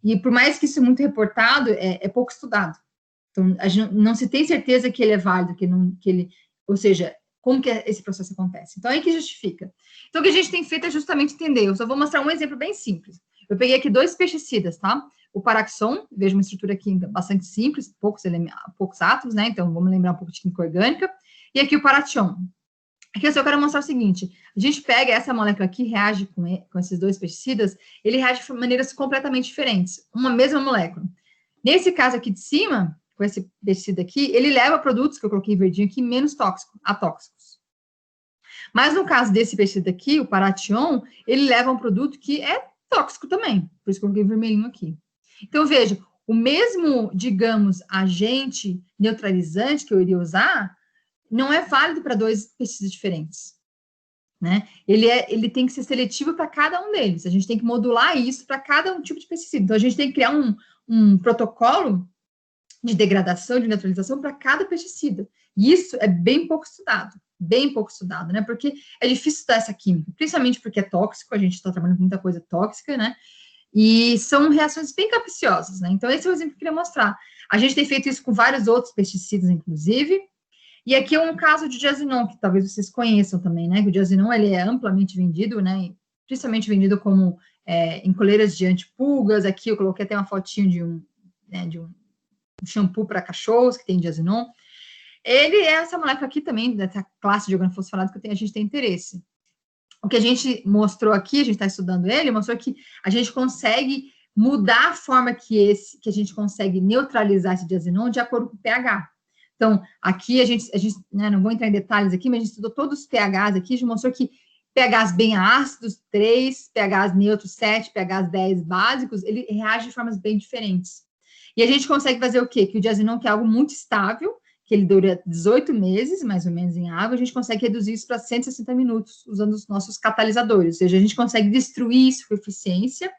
B: E por mais que isso é muito reportado, é pouco estudado. Então, a gente não se tem certeza que ele é válido, ou seja, como que esse processo acontece. Então, aí que justifica. Então, o que a gente tem feito é justamente entender. Eu só vou mostrar um exemplo bem simples. Eu peguei aqui 2 pesticidas, tá? O Paraxon, veja uma estrutura química bastante simples, poucos átomos, né? Então, vamos lembrar um pouco de química orgânica. E aqui o Paration. Aqui eu só quero mostrar o seguinte, a gente pega essa molécula aqui, reage com esses 2 pesticidas, ele reage de maneiras completamente diferentes, uma mesma molécula. Nesse caso aqui de cima, com esse pesticida aqui, ele leva produtos, que eu coloquei verdinho aqui, menos atóxicos. Mas no caso desse pesticida aqui, o Paration, ele leva um produto que é tóxico também, por isso que eu coloquei vermelhinho aqui. Então, veja, o mesmo, digamos, agente neutralizante que eu iria usar, não é válido para 2 pesticidas diferentes, né? Ele tem que ser seletivo para cada um deles, a gente tem que modular isso para cada um tipo de pesticida. Então, a gente tem que criar um protocolo de degradação, de neutralização para cada pesticida. E isso é bem pouco estudado, né? Porque é difícil estudar essa química, principalmente porque é tóxico, a gente está trabalhando com muita coisa tóxica, né? E são reações bem capciosas, né? Então, esse é o exemplo que eu queria mostrar. A gente tem feito isso com vários outros pesticidas, inclusive. E aqui é um caso de diazinon, que talvez vocês conheçam também, né? Que o diazinon, ele é amplamente vendido, né? Principalmente vendido como em coleiras de antipulgas. Aqui eu coloquei até uma fotinho de um shampoo para cachorros, que tem diazinon. Ele é essa molécula aqui também, dessa classe de organofosforado que a gente tem interesse. O que a gente mostrou aqui, a gente está estudando ele, mostrou que a gente consegue mudar a forma que a gente consegue neutralizar esse diazinon de acordo com o pH. Então, aqui a gente né, não vou entrar em detalhes aqui, mas a gente estudou todos os pHs aqui, a gente mostrou que pHs bem ácidos, 3, pHs neutros, 7, pHs 10 básicos, ele reage de formas bem diferentes. E a gente consegue fazer o quê? Que o diazinon, que é algo muito estável, que ele dura 18 meses, mais ou menos, em água, a gente consegue reduzir isso para 160 minutos, usando os nossos catalisadores, ou seja, a gente consegue destruir isso com eficiência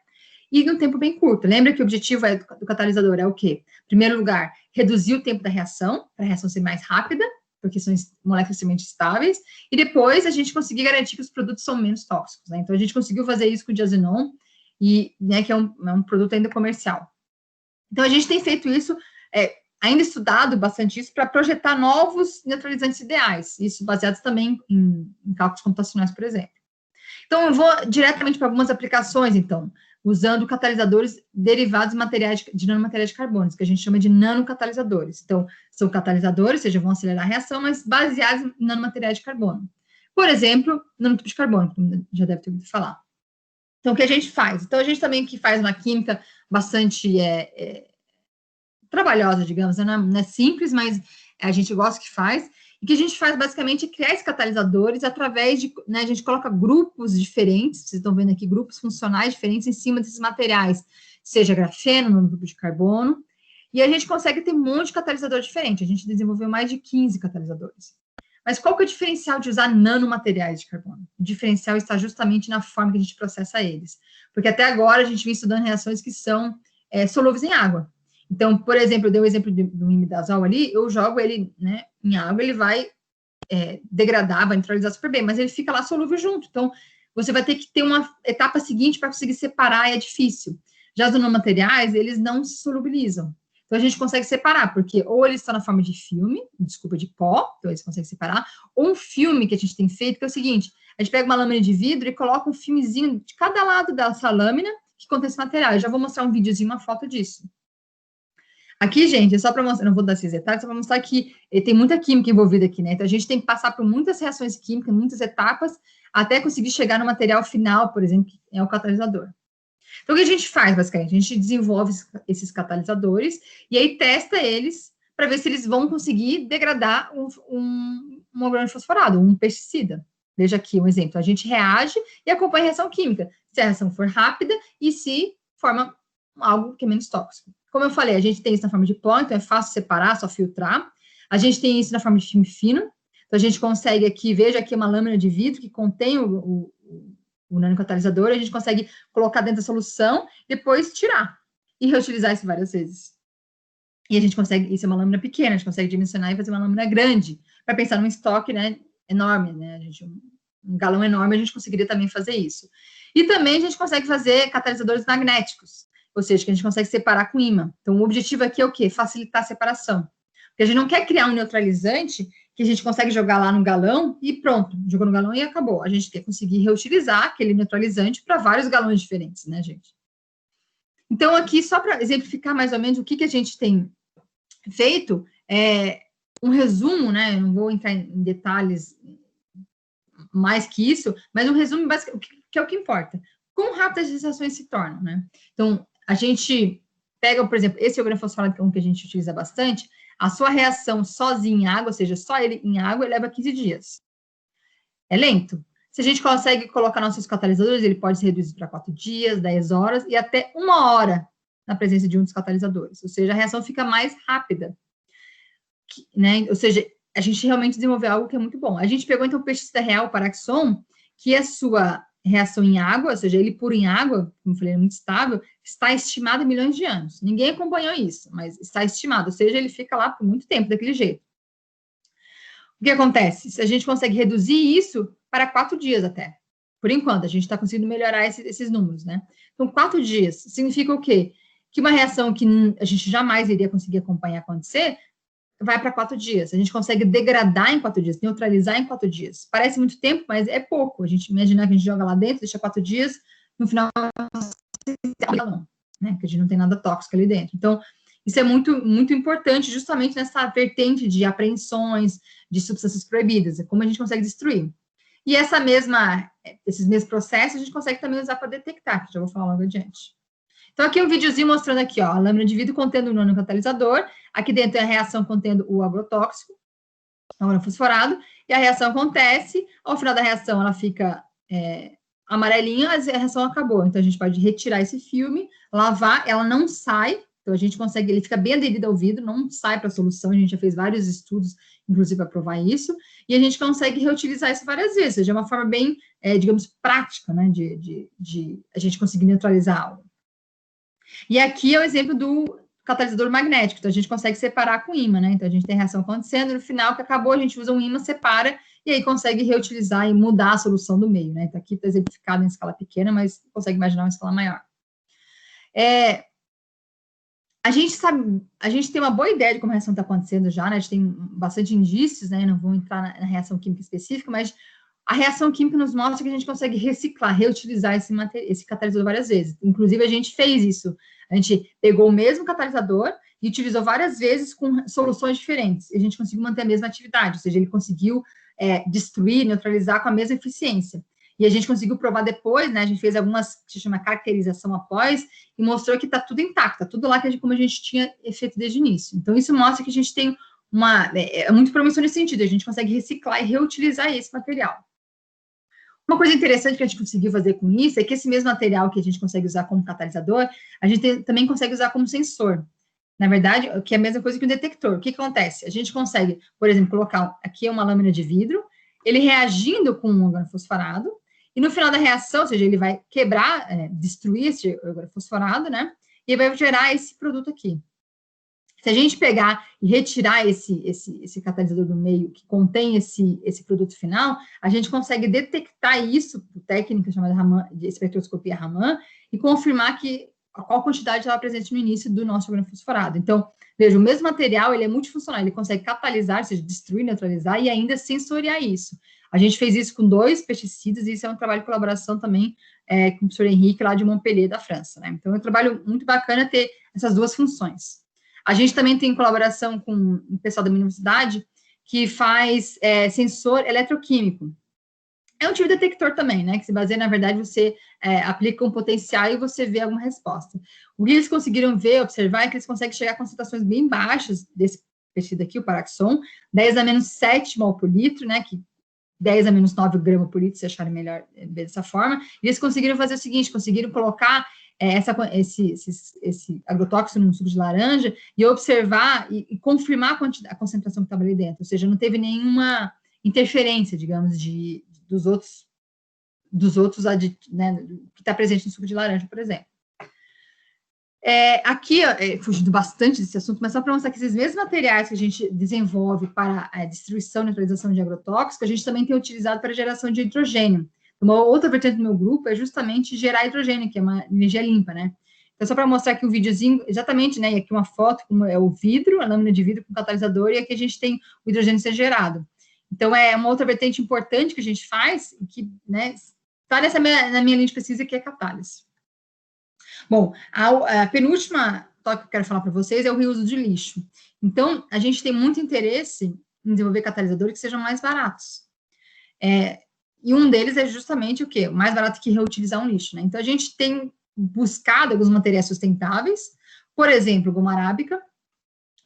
B: e num tempo bem curto. Lembra que o objetivo do catalisador é o quê? Em primeiro lugar, reduzir o tempo da reação, para a reação ser mais rápida, porque são moléculas extremamente estáveis, e depois a gente conseguir garantir que os produtos são menos tóxicos, né? Então, a gente conseguiu fazer isso com o diazinon, né, que é um produto ainda comercial. Então, a gente tem feito isso, ainda estudado bastante isso, para projetar novos neutralizantes ideais, isso baseados também em cálculos computacionais, por exemplo. Então, eu vou diretamente para algumas aplicações, então, usando catalisadores derivados de nanomateriais de carbono, que a gente chama de nanocatalisadores. Então, são catalisadores, ou seja, vão acelerar a reação, mas baseados em nanomateriais de carbono. Por exemplo, nanotubos de carbono, como já deve ter ouvido falar. Então, o que a gente faz? Então, a gente também que faz uma química bastante trabalhosa, digamos, né? Não é simples, mas a gente gosta que faz. E o que a gente faz, basicamente, é criar esses catalisadores através de, né, a gente coloca grupos diferentes, vocês estão vendo aqui, grupos funcionais diferentes em cima desses materiais, seja grafeno, nanotubos de carbono, e a gente consegue ter um monte de catalisador diferente. A gente desenvolveu mais de 15 catalisadores. Mas qual que é o diferencial de usar nanomateriais de carbono? O diferencial está justamente na forma que a gente processa eles. Porque até agora a gente vem estudando reações que são solúveis em água. Então, por exemplo, eu dei o exemplo do imidazol ali, eu jogo ele, né, em água, ele vai degradar, vai neutralizar super bem, mas ele fica lá solúvel junto. Então, você vai ter que ter uma etapa seguinte para conseguir separar, e é difícil. Já os nanomateriais, eles não se solubilizam. Então, a gente consegue separar, porque ou eles estão na forma de filme, desculpa, de pó, então eles conseguem separar, ou um filme que a gente tem feito, que é o seguinte, a gente pega uma lâmina de vidro e coloca um filmezinho de cada lado dessa lâmina que contém esse material. Eu já vou mostrar um videozinho, uma foto disso. Aqui, gente, é só para mostrar, não vou dar esses detalhes, só para mostrar que tem muita química envolvida aqui, né? Então, a gente tem que passar por muitas reações químicas, muitas etapas, até conseguir chegar no material final, por exemplo, que é o catalisador. Então, o que a gente faz, basicamente? A gente desenvolve esses catalisadores e aí testa eles para ver se eles vão conseguir degradar um orgânico fosforado, um pesticida. Veja aqui um exemplo. A gente reage e acompanha a reação química. Se a reação for rápida e se forma algo que é menos tóxico. Como eu falei, a gente tem isso na forma de pó, então é fácil separar, só filtrar. A gente tem isso na forma de filme fino. Então, a gente consegue aqui, veja aqui uma lâmina de vidro que contém o nanocatalisador, a gente consegue colocar dentro da solução, depois tirar e reutilizar isso várias vezes. E a gente consegue, isso é uma lâmina pequena, a gente consegue dimensionar e fazer uma lâmina grande, para pensar num estoque, né, enorme, né, um galão enorme, a gente conseguiria também fazer isso. E também a gente consegue fazer catalisadores magnéticos, ou seja, que a gente consegue separar com ímã. Então, o objetivo aqui é o quê? Facilitar a separação. Porque a gente não quer criar um neutralizante que a gente consegue jogar lá no galão e pronto, jogou no galão e acabou. A gente quer conseguir reutilizar aquele neutralizante para vários galões diferentes, né, gente? Então, aqui, só para exemplificar mais ou menos o que a gente tem feito, um resumo, né, eu não vou entrar em detalhes mais que isso, mas um resumo básico, que é o que importa. Quão rápidas as reações se tornam, né? Então, a gente pega, por exemplo, esse organofosforato, que é um que a gente utiliza bastante, a sua reação sozinha em água, ou seja, só ele em água, ele leva 15 dias. É lento. Se a gente consegue colocar nossos catalisadores, ele pode ser reduzido para 4 dias, 10 horas e até 1 hora na presença de um dos catalisadores. Ou seja, a reação fica mais rápida. Né? Ou seja, a gente realmente desenvolveu algo que é muito bom. A gente pegou, então, o pesticida real, o Paraxon, que a sua reação em água, ou seja, ele puro em água, como eu falei, é muito estável, está estimado em milhões de anos. Ninguém acompanhou isso, mas está estimado, ou seja, ele fica lá por muito tempo, daquele jeito. O que acontece? Se a gente consegue reduzir isso para 4 dias até. Por enquanto, a gente está conseguindo melhorar esses números, né? Então, 4 dias significa o quê? Que uma reação que a gente jamais iria conseguir acompanhar acontecer, vai para 4 dias. A gente consegue degradar em 4 dias, neutralizar em 4 dias. Parece muito tempo, mas é pouco. A gente imagina que a gente joga lá dentro, deixa 4 dias, no final, né? Que a gente não tem nada tóxico ali dentro. Então, isso é muito, muito importante, justamente nessa vertente de apreensões de substâncias proibidas, é como a gente consegue destruir. E esses mesmos processos, a gente consegue também usar para detectar, que já vou falar logo adiante. Então, aqui um videozinho mostrando aqui, ó, a lâmina de vidro contendo o nanocatalisador, aqui dentro tem a reação contendo o agrotóxico, o organofosforado, e a reação acontece, ao final da reação ela fica amarelinha, a reação acabou. Então, a gente pode retirar esse filme, lavar, ela não sai, então a gente consegue, ele fica bem aderido ao vidro, não sai para a solução, a gente já fez vários estudos, inclusive, para provar isso, e a gente consegue reutilizar isso várias vezes, ou seja, é uma forma bem, digamos, prática, né, de a gente conseguir neutralizar algo. E aqui é o exemplo do catalisador magnético, então a gente consegue separar com ímã, né? Então a gente tem reação acontecendo, no final que acabou, a gente usa um ímã, separa, e aí consegue reutilizar e mudar a solução do meio, né? Então aqui está exemplificado em escala pequena, mas consegue imaginar uma escala maior. A gente tem uma boa ideia de como a reação está acontecendo já, né? A gente tem bastante indícios, né? Não vou entrar na reação química específica, mas a reação química nos mostra que a gente consegue reciclar, reutilizar esse catalisador várias vezes. Inclusive, a gente fez isso. A gente pegou o mesmo catalisador e utilizou várias vezes com soluções diferentes. E a gente conseguiu manter a mesma atividade, ou seja, ele conseguiu destruir, neutralizar com a mesma eficiência. E a gente conseguiu provar depois, né? A gente fez algumas, que se chama caracterização após, e mostrou que está tudo intacto, está tudo lá como a gente tinha feito desde o início. Então, isso mostra que a gente tem é muito promissor nesse sentido, a gente consegue reciclar e reutilizar esse material. Uma coisa interessante que a gente conseguiu fazer com isso é que esse mesmo material que a gente consegue usar como catalisador, a gente também consegue usar como sensor. Na verdade, que é a mesma coisa que um detector. O que acontece? A gente consegue, por exemplo, colocar aqui uma lâmina de vidro, ele reagindo com um organofosforado, e no final da reação, ou seja, ele vai quebrar, destruir esse organofosforado, né? E vai gerar esse produto aqui. Se a gente pegar e retirar esse catalisador do meio que contém esse produto final, a gente consegue detectar isso por técnica chamada Raman, de espectroscopia Raman, e confirmar que qual quantidade estava presente no início do nosso organofosforado. Então, veja, o mesmo material, ele é multifuncional, ele consegue catalisar, ou seja, destruir, neutralizar e ainda sensoriar isso. A gente fez isso com 2 pesticidas, e isso é um trabalho de colaboração também com o professor Henrique, lá de Montpellier, da França, né? Então, é um trabalho muito bacana ter essas 2 funções. A gente também tem colaboração com o pessoal da minha universidade, que faz sensor eletroquímico. É um tipo de detector também, né? Que se baseia, na verdade, você aplica um potencial e você vê alguma resposta. O que eles conseguiram ver, observar, é que eles conseguem chegar a concentrações bem baixas desse pesticida aqui, o Paraxon, 10 a menos 7 mol por litro, né? Que 10 a menos 9 gramas por litro, se acharem melhor ver dessa forma. E eles conseguiram fazer o seguinte, conseguiram colocar esse agrotóxico no suco de laranja e observar e confirmar a concentração que estava ali dentro, ou seja, não teve nenhuma interferência, digamos, dos outros né, que está presente no suco de laranja, por exemplo. Aqui, fugindo bastante desse assunto, mas só para mostrar que esses mesmos materiais que a gente desenvolve para a destruição e neutralização de agrotóxicos, a gente também tem utilizado para a geração de hidrogênio. Uma outra vertente do meu grupo é justamente gerar hidrogênio, que é uma energia limpa, né? Então, só para mostrar aqui um videozinho, exatamente, né? E aqui uma foto, como é o vidro, a lâmina de vidro com catalisador, e aqui a gente tem o hidrogênio ser gerado. Então, é uma outra vertente importante que a gente faz, que, né, está na minha linha de pesquisa, que é catálise. Bom, a penúltima tópico que eu quero falar para vocês é o reuso de lixo. Então, a gente tem muito interesse em desenvolver catalisadores que sejam mais baratos. E um deles é justamente o quê? O mais barato que reutilizar um lixo, né? Então, a gente tem buscado alguns materiais sustentáveis, por exemplo, goma arábica.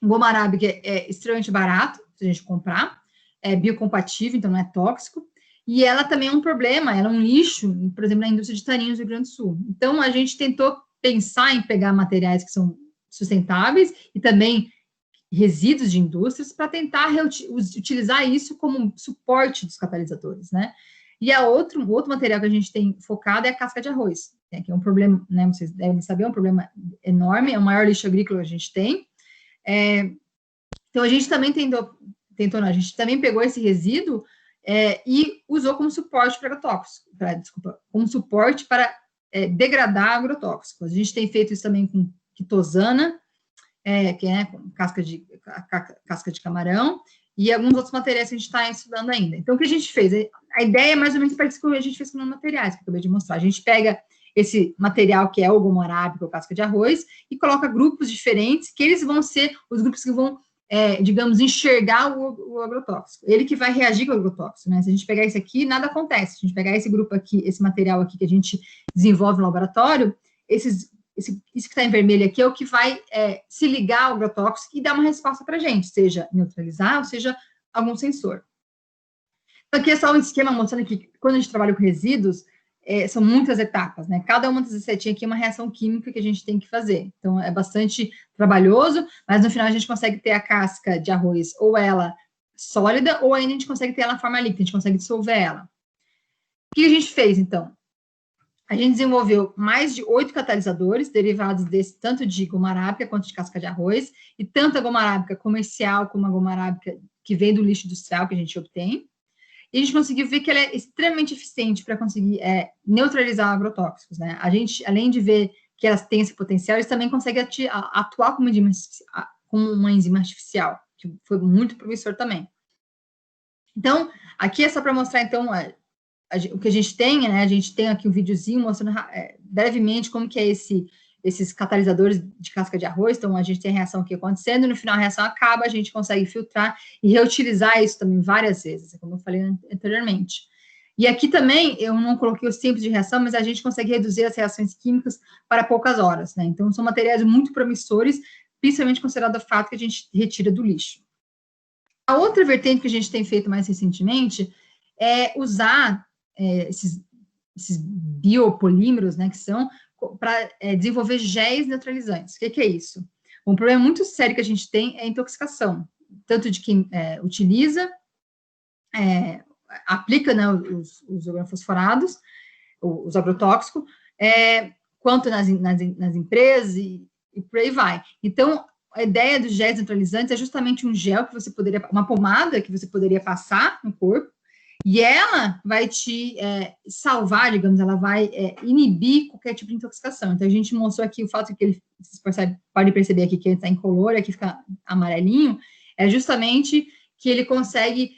B: Goma arábica é extremamente barato, se a gente comprar, é biocompatível, então não é tóxico, e ela também é um problema, ela é um lixo, por exemplo, na indústria de taninhos do Rio Grande do Sul. Então, a gente tentou pensar em pegar materiais que são sustentáveis e também resíduos de indústrias para tentar utilizar isso como suporte dos catalisadores, né? E outro material que a gente tem focado é a casca de arroz, né, que é um problema, né, vocês devem saber, é um problema enorme, é o maior lixo agrícola que a gente tem. Então, a gente também a gente também pegou esse resíduo e usou como suporte para agrotóxico, como suporte para degradar agrotóxicos. A gente tem feito isso também com quitosana, que é com casca de camarão, e alguns outros materiais que a gente está estudando ainda. Então, o que a gente fez? A ideia é mais ou menos parecida com o que a gente fez com materiais, que eu acabei de mostrar. A gente pega esse material que é o goma arábica ou casca de arroz e coloca grupos diferentes, que eles vão ser os grupos que vão, digamos, enxergar o agrotóxico. Ele que vai reagir com o agrotóxico, né? Se a gente pegar esse aqui, nada acontece. Se a gente pegar esse grupo aqui, esse material aqui que a gente desenvolve no laboratório, isso que está em vermelho aqui é o que vai se ligar ao agrotóxico e dar uma resposta para a gente, seja neutralizar ou seja algum sensor. Então, aqui é só um esquema mostrando que quando a gente trabalha com resíduos, são muitas etapas, né? Cada uma dessas setinhas aqui é uma reação química que a gente tem que fazer. Então, é bastante trabalhoso, mas no final a gente consegue ter a casca de arroz ou ela sólida, ou ainda a gente consegue ter ela na forma líquida, a gente consegue dissolver ela. O que a gente fez, então? A gente desenvolveu mais de 8 catalisadores derivados desse, tanto de goma arábica quanto de casca de arroz, e tanto a goma arábica comercial como a goma arábica que vem do lixo industrial que a gente obtém. E a gente conseguiu ver que ela é extremamente eficiente para conseguir neutralizar agrotóxicos, né? A gente, além de ver que elas têm esse potencial, eles também conseguem atuar como uma enzima artificial, que foi muito promissor também. Então, aqui é só para mostrar, então, o que a gente tem, né? A gente tem aqui um videozinho mostrando brevemente como que é esses catalisadores de casca de arroz. Então, a gente tem a reação aqui acontecendo, no final a reação acaba, a gente consegue filtrar e reutilizar isso também várias vezes, como eu falei anteriormente. E aqui também, eu não coloquei os tempos de reação, mas a gente consegue reduzir as reações químicas para poucas horas, né? Então, são materiais muito promissores, principalmente considerado o fato que a gente retira do lixo. A outra vertente que a gente tem feito mais recentemente é usar esses biopolímeros, né, que são para desenvolver géis neutralizantes. O que é isso? Um problema muito sério que a gente tem é a intoxicação, tanto de quem utiliza, aplica, né, os organofosforados, os agrotóxicos, quanto nas empresas e por aí vai. Então, a ideia dos géis neutralizantes é justamente um gel que você poderia, uma pomada que você poderia passar no corpo, e ela vai te salvar, digamos, ela vai inibir qualquer tipo de intoxicação. Então, a gente mostrou aqui o fato que ele, vocês podem perceber aqui que ele está incolor, aqui fica amarelinho, é justamente que ele consegue,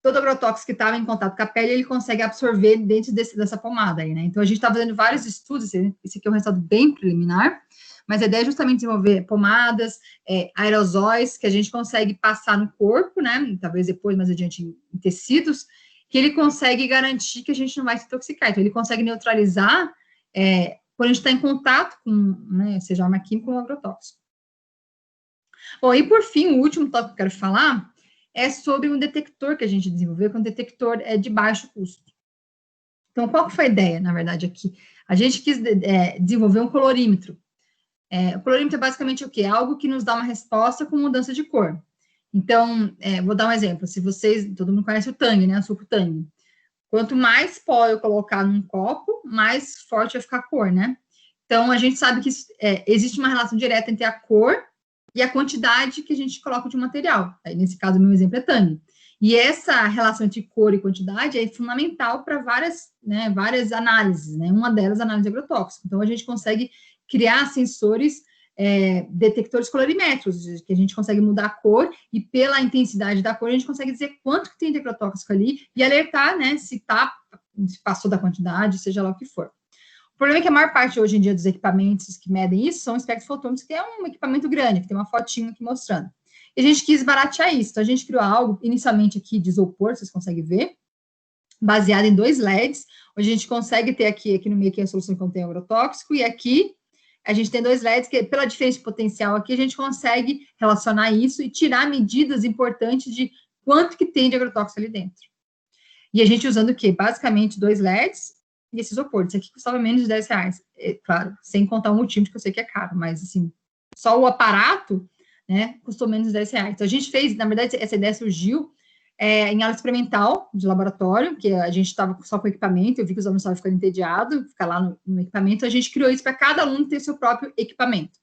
B: todo agrotóxico que estava em contato com a pele, ele consegue absorver dentro dessa pomada aí, né? Então, a gente está fazendo vários estudos, esse aqui é um resultado bem preliminar, mas a ideia é justamente desenvolver pomadas, aerosóis, que a gente consegue passar no corpo, né? Talvez depois, mais adiante, em tecidos, que ele consegue garantir que a gente não vai se intoxicar. Então, ele consegue neutralizar quando a gente está em contato com, né, seja arma química ou agrotóxico. Bom, e por fim, o último tópico que eu quero falar é sobre um detector que a gente desenvolveu, que é um detector de baixo custo. Então, qual que foi a ideia, na verdade, aqui? A gente quis desenvolver um colorímetro. O colorímetro é basicamente o quê? Algo que nos dá uma resposta com mudança de cor. Então, vou dar um exemplo. Se vocês, todo mundo conhece o Tang, né? O suco Tang. Quanto mais pó eu colocar num copo, mais forte vai ficar a cor, né? Então, a gente sabe que existe uma relação direta entre a cor e a quantidade que a gente coloca de material. Aí, nesse caso, o meu exemplo é Tang. E essa relação entre cor e quantidade é fundamental para várias análises, né? Uma delas, a análise agrotóxica. Então, a gente consegue criar sensores, detectores colorimétricos, que a gente consegue mudar a cor, e pela intensidade da cor, a gente consegue dizer quanto que tem de agrotóxico ali, e alertar, né, se passou da quantidade, seja lá o que for. O problema é que a maior parte, hoje em dia, dos equipamentos que medem isso são espectrofotômetros, que é um equipamento grande, que tem uma fotinha aqui mostrando. E a gente quis baratear isso, então a gente criou algo, inicialmente aqui de isopor, vocês conseguem ver, baseado em 2 LEDs, onde a gente consegue ter aqui no meio, aqui a solução que contém agrotóxico, e aqui a gente tem 2 LEDs, que pela diferença de potencial aqui, a gente consegue relacionar isso e tirar medidas importantes de quanto que tem de agrotóxico ali dentro. E a gente usando o quê? Basicamente 2 LEDs e esse isopor. Isso aqui custava menos de R$10. Claro, sem contar o multímetro, que eu sei que é caro, mas assim, só o aparato, né, custou menos de R$10. Então, a gente fez, na verdade, essa ideia surgiu em aula experimental de laboratório, que a gente estava só com equipamento, eu vi que os alunos estavam ficando entediados, ficar lá no equipamento, a gente criou isso para cada aluno ter seu próprio equipamento.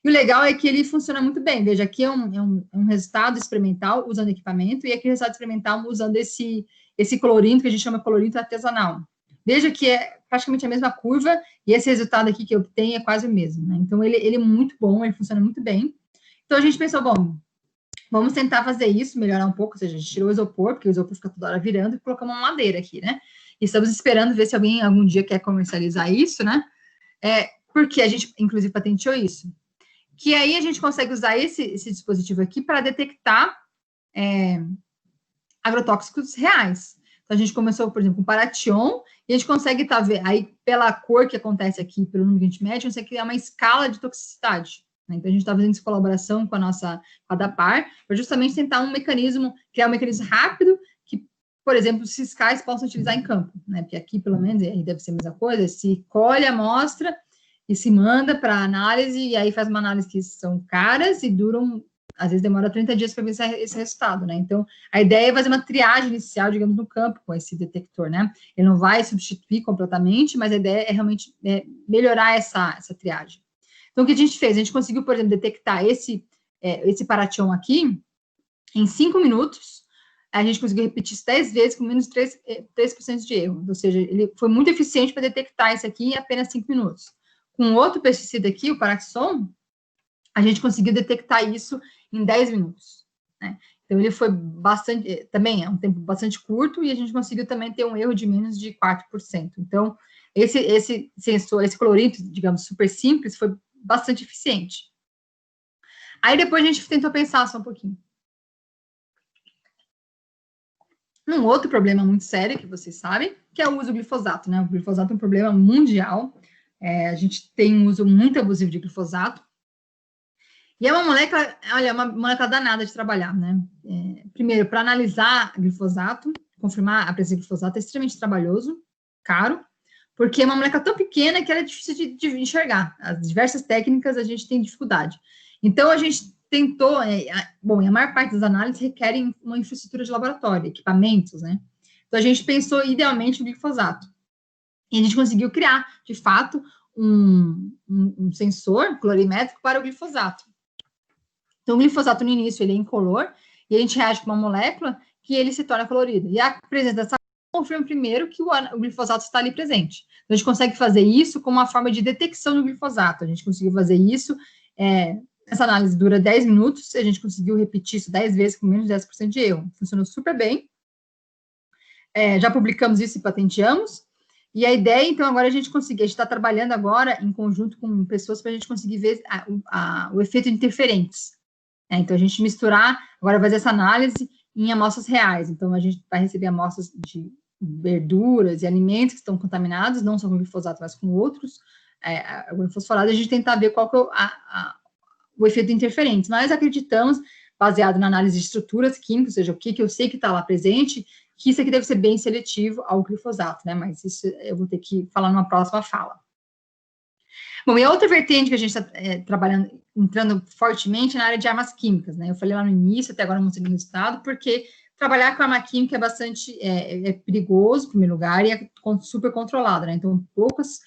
B: E o legal é que ele funciona muito bem, veja, aqui é um resultado experimental usando equipamento, e aqui é o resultado experimental usando esse colorímetro, que a gente chama colorímetro artesanal. Veja que é praticamente a mesma curva, e esse resultado aqui que eu obtenho é quase o mesmo, né? Então, ele é muito bom, ele funciona muito bem. Então, a gente pensou, bom, vamos tentar fazer isso, melhorar um pouco, ou seja, a gente tirou o isopor, porque o isopor fica toda hora virando, e colocamos uma madeira aqui, né? E estamos esperando ver se alguém algum dia quer comercializar isso, né? Porque a gente, inclusive, patenteou isso. Que aí a gente consegue usar esse dispositivo aqui para detectar agrotóxicos reais. Então, a gente começou, por exemplo, com Paration, e a gente consegue aí, pela cor que acontece aqui, pelo número que a gente mede, a gente consegue criar uma escala de toxicidade. Né? Então, a gente está fazendo essa colaboração com a DAPAR, para justamente tentar criar um mecanismo rápido, que, por exemplo, os fiscais possam utilizar em campo. Né? Porque aqui, pelo menos, aí deve ser a mesma coisa, se colhe a amostra e se manda para análise, e aí faz uma análise que são caras e duram, às vezes demora 30 dias para ver esse resultado, né? Então, a ideia é fazer uma triagem inicial, digamos, no campo com esse detector, né? Ele não vai substituir completamente, mas a ideia é realmente melhorar essa triagem. Então, o que a gente fez? A gente conseguiu, por exemplo, detectar esse Paration aqui em 5 minutos. A gente conseguiu repetir isso 10 vezes com menos 3% de erro. Ou seja, ele foi muito eficiente para detectar isso aqui em apenas 5 minutos. Com outro pesticida aqui, o Paraxon, a gente conseguiu detectar isso em 10 minutos. Né? Então, ele foi também é um tempo bastante curto, e a gente conseguiu também ter um erro de menos de 4%. Então, esse sensor, esse colorímetro, digamos, super simples, foi bastante eficiente. Aí, depois, a gente tentou pensar só um pouquinho. Um outro problema muito sério, que vocês sabem, que é o uso do glifosato, né? O glifosato é um problema mundial. A gente tem um uso muito abusivo de glifosato. E é uma molécula, olha, uma molécula danada de trabalhar, né? Primeiro, para analisar glifosato, confirmar a presença de glifosato é extremamente trabalhoso, caro, porque é uma molécula tão pequena que ela é difícil de enxergar. As diversas técnicas a gente tem dificuldade. Então, a gente tentou, e a maior parte das análises requerem uma infraestrutura de laboratório, equipamentos, né? Então, a gente pensou idealmente no glifosato. E a gente conseguiu criar, de fato, um sensor colorimétrico para o glifosato. Então, o glifosato, no início, ele é incolor, e a gente reage com uma molécula que ele se torna colorido. E a presença dessa confirma primeiro que o glifosato está ali presente. Então, a gente consegue fazer isso como uma forma de detecção do glifosato. A gente conseguiu fazer isso, essa análise dura 10 minutos, a gente conseguiu repetir isso 10 vezes com menos de 10% de erro. Funcionou super bem. Já publicamos isso e patenteamos. E a ideia, então, agora a gente está trabalhando agora em conjunto com pessoas para a gente conseguir ver o efeito de interferentes. Então, a gente misturar, agora fazer essa análise em amostras reais. Então, a gente vai receber amostras de verduras e alimentos que estão contaminados, não só com glifosato, mas com outros fosforados, a gente tentar ver qual que é o efeito de interferentes. Mas acreditamos, baseado na análise de estruturas químicas, ou seja, o que eu sei que está lá presente, que isso aqui deve ser bem seletivo ao glifosato, né? Mas isso eu vou ter que falar numa próxima fala. Bom, e a outra vertente que a gente está trabalhando, entrando fortemente na área de armas químicas, né? Eu falei lá no início, até agora não mostrei o resultado, porque trabalhar com arma química é bastante perigoso, em primeiro lugar, e é super controlado, né? Então, poucas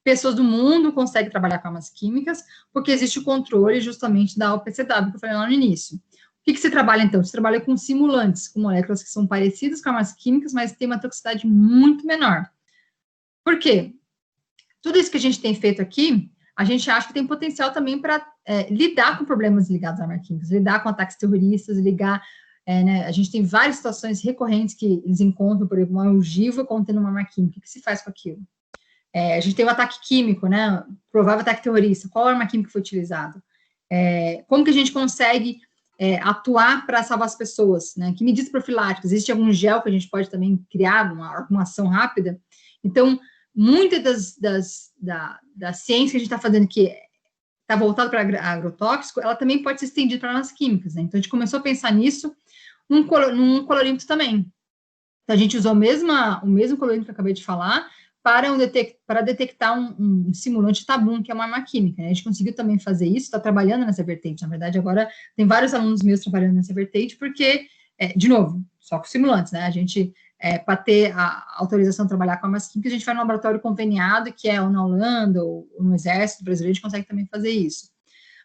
B: pessoas do mundo conseguem trabalhar com armas químicas, porque existe o controle justamente da OPCW, que eu falei lá no início. O que você trabalha, então? Você trabalha com simulantes, com moléculas que são parecidas com armas químicas, mas têm uma toxicidade muito menor. Por quê? Tudo isso que a gente tem feito aqui, a gente acha que tem potencial também para lidar com problemas ligados a armas químicas, lidar com ataques terroristas, né, a gente tem várias situações recorrentes que eles encontram, por exemplo, uma ogiva contendo uma arma química. O que se faz com aquilo? A gente tem um ataque químico, né, provável ataque terrorista. Qual arma química foi utilizada? Como que a gente consegue atuar para salvar as pessoas? Né? Que medidas profiláticas? Existe algum gel que a gente pode também criar, uma ação rápida? Então, muitas da ciência que a gente está fazendo, que está voltada para agrotóxico, ela também pode ser estendida para armas químicas. Né? Então, a gente começou a pensar nisso num colorímetro também. Então, a gente usou o mesmo colorímetro que eu acabei de falar para detectar um simulante Tabum, que é uma arma química. Né? A gente conseguiu também fazer isso, está trabalhando nessa vertente. Na verdade, agora tem vários alunos meus trabalhando nessa vertente, porque, de novo, só com simulantes, né? A gente, para ter a autorização de trabalhar com armas químicas, a gente vai no laboratório conveniado, que é ou na Holanda ou no Exército Brasileiro, a gente consegue também fazer isso.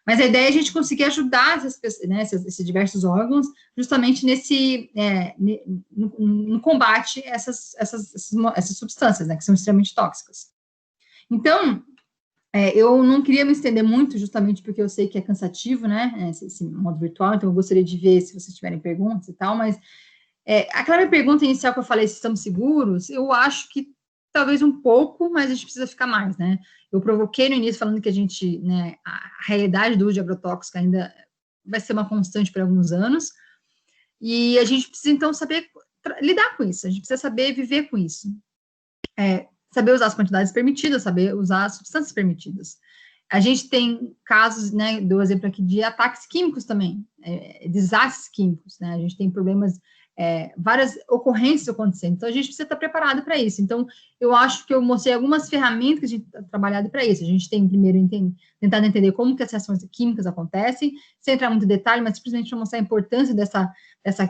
B: Mas a ideia é a gente conseguir ajudar esses diversos órgãos justamente no combate a essas substâncias, né, que são extremamente tóxicas. Então, eu não queria me estender muito, justamente porque eu sei que é cansativo, né, esse modo virtual, então eu gostaria de ver se vocês tiverem perguntas e tal, mas aquela minha pergunta inicial que eu falei, se estamos seguros, eu acho que talvez um pouco, mas a gente precisa ficar mais, né? Eu provoquei no início falando que a gente, né, a realidade do uso de agrotóxico ainda vai ser uma constante por alguns anos, e a gente precisa, então, saber lidar com isso, a gente precisa saber viver com isso. Saber usar as quantidades permitidas, saber usar as substâncias permitidas. A gente tem casos, né, do exemplo aqui de ataques químicos também, desastres químicos, né? A gente tem problemas, várias ocorrências acontecendo, então a gente precisa estar preparado para isso. Então, eu acho que eu mostrei algumas ferramentas que a gente está trabalhado para isso. A gente tem primeiro tentado entender como que as reações químicas acontecem, sem entrar muito em detalhe, mas simplesmente para mostrar a importância dessa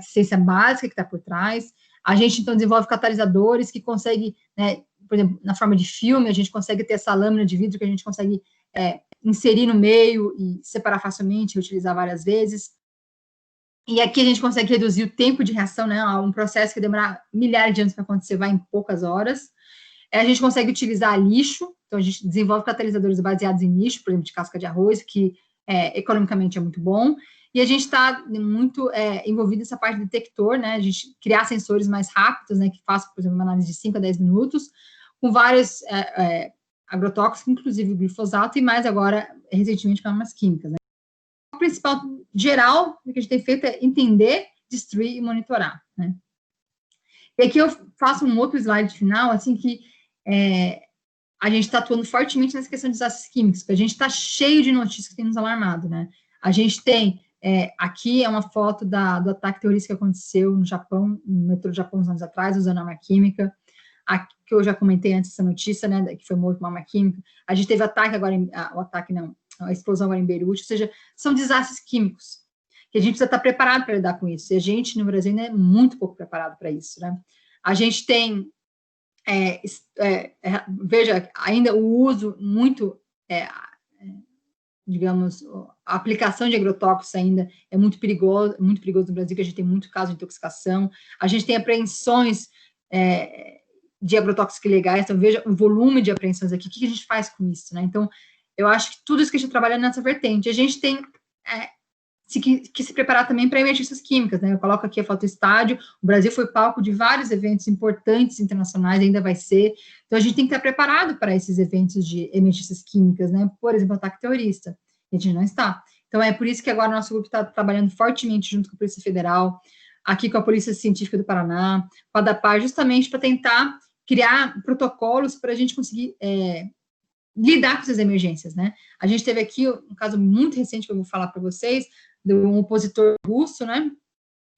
B: ciência básica que está por trás. A gente, então, desenvolve catalisadores que conseguem, né, por exemplo, na forma de filme, a gente consegue ter essa lâmina de vidro que a gente consegue inserir no meio e separar facilmente, utilizar várias vezes. E aqui a gente consegue reduzir o tempo de reação, né? Um processo que demora milhares de anos para acontecer, vai em poucas horas. A gente consegue utilizar lixo, então a gente desenvolve catalisadores baseados em lixo, por exemplo, de casca de arroz, que economicamente é muito bom. E a gente está muito envolvido nessa parte de detector, né? A gente criar sensores mais rápidos, né? Que façam, por exemplo, uma análise de 5 a 10 minutos, com vários agrotóxicos, inclusive o glifosato, e mais agora, recentemente, com armas químicas. Né? O principal geral que a gente tem feito é entender, destruir e monitorar. Né? E aqui eu faço um outro slide final, assim, que a gente está atuando fortemente nessa questão de desastres químicos, porque a gente está cheio de notícias que tem nos alarmado, né? A gente tem, aqui é uma foto do ataque terrorista que aconteceu no Japão, no metrô do Japão, uns anos atrás, usando arma química. Aqui, que eu já comentei antes essa notícia, né, que foi morto uma arma química. A gente teve ataque agora, a explosão agora em Beirute, ou seja, são desastres químicos, que a gente precisa estar preparado para lidar com isso, e a gente, no Brasil, ainda é muito pouco preparado para isso, né. A gente tem, veja, ainda o uso muito digamos, a aplicação de agrotóxicos ainda é muito perigoso no Brasil, que a gente tem muito caso de intoxicação, a gente tem apreensões de agrotóxicos ilegais, então veja o volume de apreensões aqui, o que a gente faz com isso, né? Então, eu acho que tudo isso que a gente trabalha nessa vertente, a gente tem que se preparar também para emergências químicas, né? Eu coloco aqui a foto estádio, o Brasil foi palco de vários eventos importantes internacionais, ainda vai ser, então a gente tem que estar preparado para esses eventos de emergências químicas, né? Por exemplo, ataque terrorista, a gente não está. Então é por isso que agora o nosso grupo está trabalhando fortemente junto com a Polícia Federal, aqui com a Polícia Científica do Paraná, com a DAPAR, justamente para tentar criar protocolos para a gente conseguir lidar com essas emergências, né? A gente teve aqui um caso muito recente que eu vou falar para vocês, de um opositor russo, né?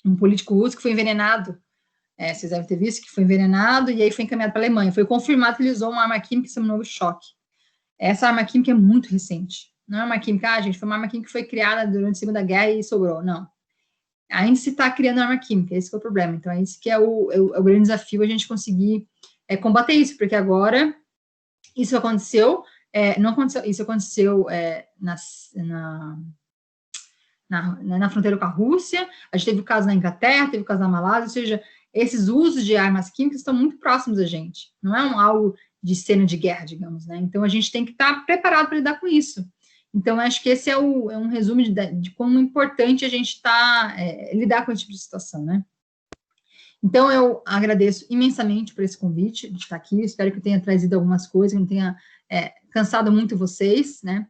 B: Um político russo que foi envenenado, vocês devem ter visto que foi envenenado e aí foi encaminhado para a Alemanha. Foi confirmado que ele usou uma arma química, que é um novo choque. Essa arma química é muito recente. Não é uma arma química, gente, foi uma arma química que foi criada durante a Segunda Guerra e sobrou. Não. Ainda se está criando arma química, esse é o problema. Então, esse que é o grande desafio, a gente conseguir combater isso, porque agora isso aconteceu, não aconteceu, isso aconteceu na fronteira com a Rússia, a gente teve o caso na Inglaterra, teve o caso na Malásia, ou seja, esses usos de armas químicas estão muito próximos da gente, não é algo de cena de guerra, digamos, né? Então, a gente tem que estar preparado para lidar com isso. Então, acho que esse é um resumo de como importante a gente lidar com esse tipo de situação, né? Então, eu agradeço imensamente por esse convite de estar aqui, espero que eu tenha trazido algumas coisas, que não tenha cansado muito vocês, né?